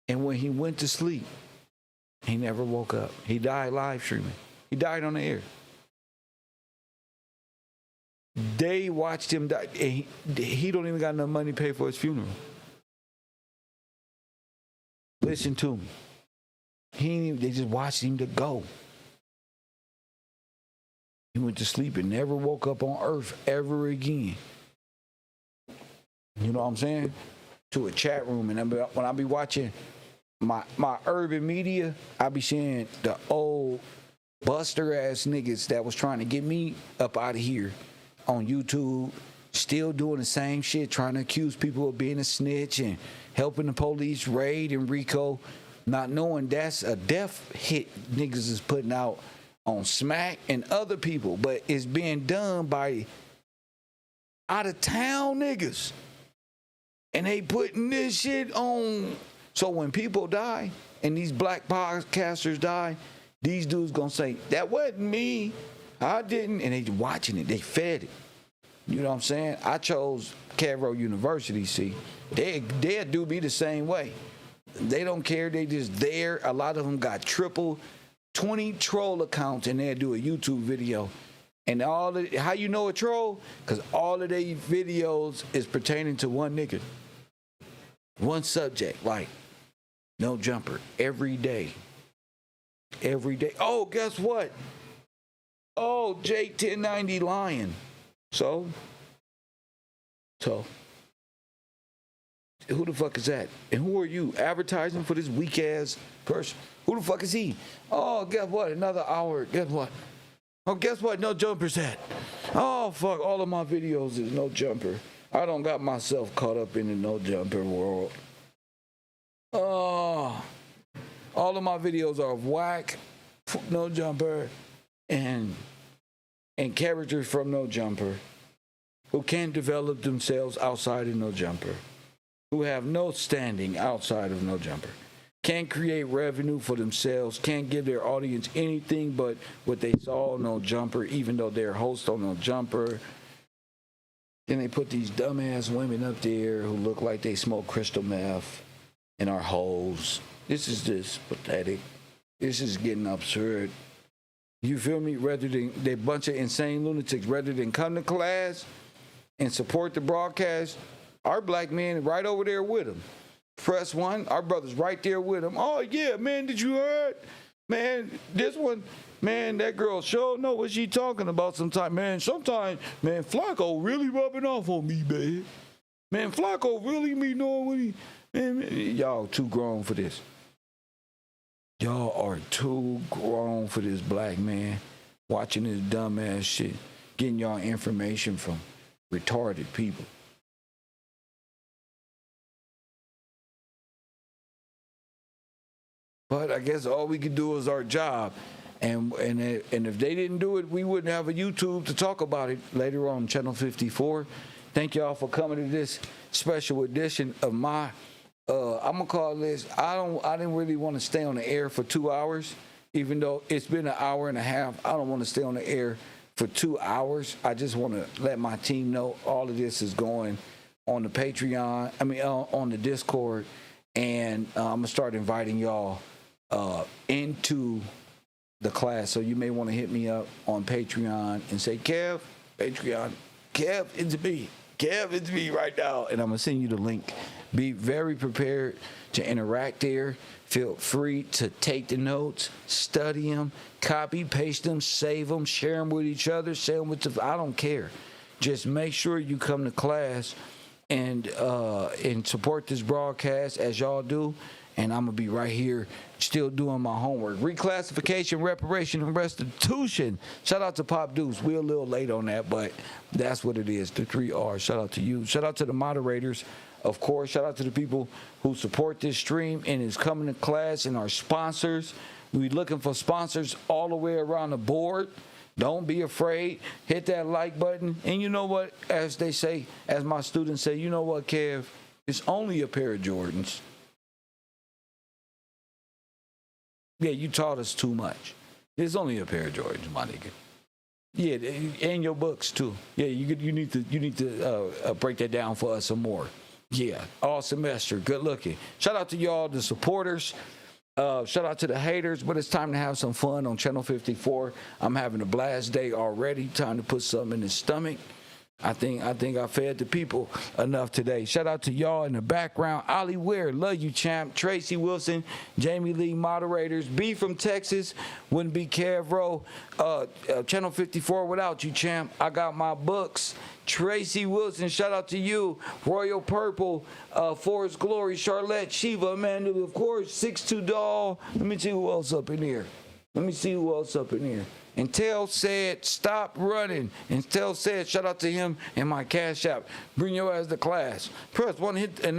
And when he went to sleep, he never woke up. He died live streaming. He died on the air. They watched him die. He don't even got enough money to pay for his funeral. Listen to me. They just watched him to go. He went to sleep and never woke up on Earth ever again. You know what I'm saying? To a chat room, and when I be watching my urban media, I be seeing the old buster ass niggas that was trying to get me up out of here on YouTube, still doing the same shit, trying to accuse people of being a snitch and helping the police raid and RICO, not knowing that's a death hit niggas is putting out on Smack and other people, but it's being done by out of town niggas. And they putting this shit on. So when people die and these black podcasters die, these dudes gonna say, that wasn't me. I didn't. And they watching it. They fed it. You know what I'm saying? I chose KevRow University, see. They do me the same way. They don't care. They just there. A lot of them got 20 troll accounts and they'll do a YouTube video. And how you know a troll? Because all of their videos is pertaining to one nigga. One subject, like no jumper, every day. Every day. Oh, guess what? Oh, Jake 1090 lying. So, who the fuck is that? And who are you advertising for this weak ass person? Who the fuck is he? Oh, guess what? Another hour. Guess what? Oh, guess what? No jumper's at. Oh, fuck. All of my videos is no jumper. I don't got myself caught up in the no jumper world. Oh, all of my videos are whack, no jumper, and characters from no jumper who can't develop themselves outside of no jumper, who have no standing outside of no jumper, can't create revenue for themselves, can't give their audience anything but what they saw on no jumper, even though they're host on no jumper. Then they put these dumbass women up there who look like they smoke crystal meth and are hoes. This is just pathetic. This is getting absurd. You feel me? Rather than they bunch of insane lunatics, rather than come to class and support the broadcast, our black men right over there with them. Press one, our brother's right there with them. Oh yeah, man, did you heard? Man, this one, man, that girl sure know what she talking about sometimes. Man, Flacco really rubbing off on me, man. Man, Flacco really me knowing what he... Man, y'all too grown for this. Y'all are too grown for this, black man. Watching this dumbass shit. Getting y'all information from retarded people. But I guess all we could do is our job. And if they didn't do it, we wouldn't have a YouTube to talk about it later on Channel 54. Thank y'all for coming to this special edition of my, I'm going to call this, I didn't really want to stay on the air for 2 hours, even though it's been an hour and a half. I don't want to stay on the air for 2 hours. I just want to let my team know all of this is going on the Patreon, on the Discord. And I'm going to start inviting y'all into the class. So you may want to hit me up on Patreon and say, Kev, Patreon, Kev, it's me. Kev, it's me right now. And I'm going to send you the link. Be very prepared to interact there. Feel free to take the notes, study them, copy, paste them, save them, share them with each other, share them with I don't care. Just make sure you come to class and support this broadcast as y'all do. And I'm going to be right here still doing my homework. Reclassification, reparation, and restitution. Shout out to Pop Deuce. We're a little late on that, but that's what it is. The 3 R's. Shout out to you. Shout out to the moderators, of course. Shout out to the people who support this stream and is coming to class and our sponsors. We're looking for sponsors all the way around the board. Don't be afraid. Hit that like button. And you know what? As they say, as my students say, you know what, Kev? It's only a pair of Jordans. Yeah, you taught us too much. There's only a pair of Jordans, my nigga. Yeah, and your books too. Yeah, you need to break that down for us some more. Yeah, all semester, good looking. Shout out to y'all, the supporters. Shout out to the haters, but it's time to have some fun on Channel 54. I'm having a blast day already. Time to put something in the stomach. I think I fed the people enough today. Shout out to y'all in the background. Ollie Ware, love you, champ. Tracy Wilson, Jamie Lee, moderators. B from Texas, wouldn't be KevRow. Channel 54 without you, champ. I got my books. Tracy Wilson, shout out to you. Royal Purple, Forest Glory, Charlotte, Shiva, Amanda, of course, 6'2" Doll. Let me see who else up in here. And Tell said, stop running. And Tell said, shout out to him and my Cash App. Bring your ass to class. Press one, hit, and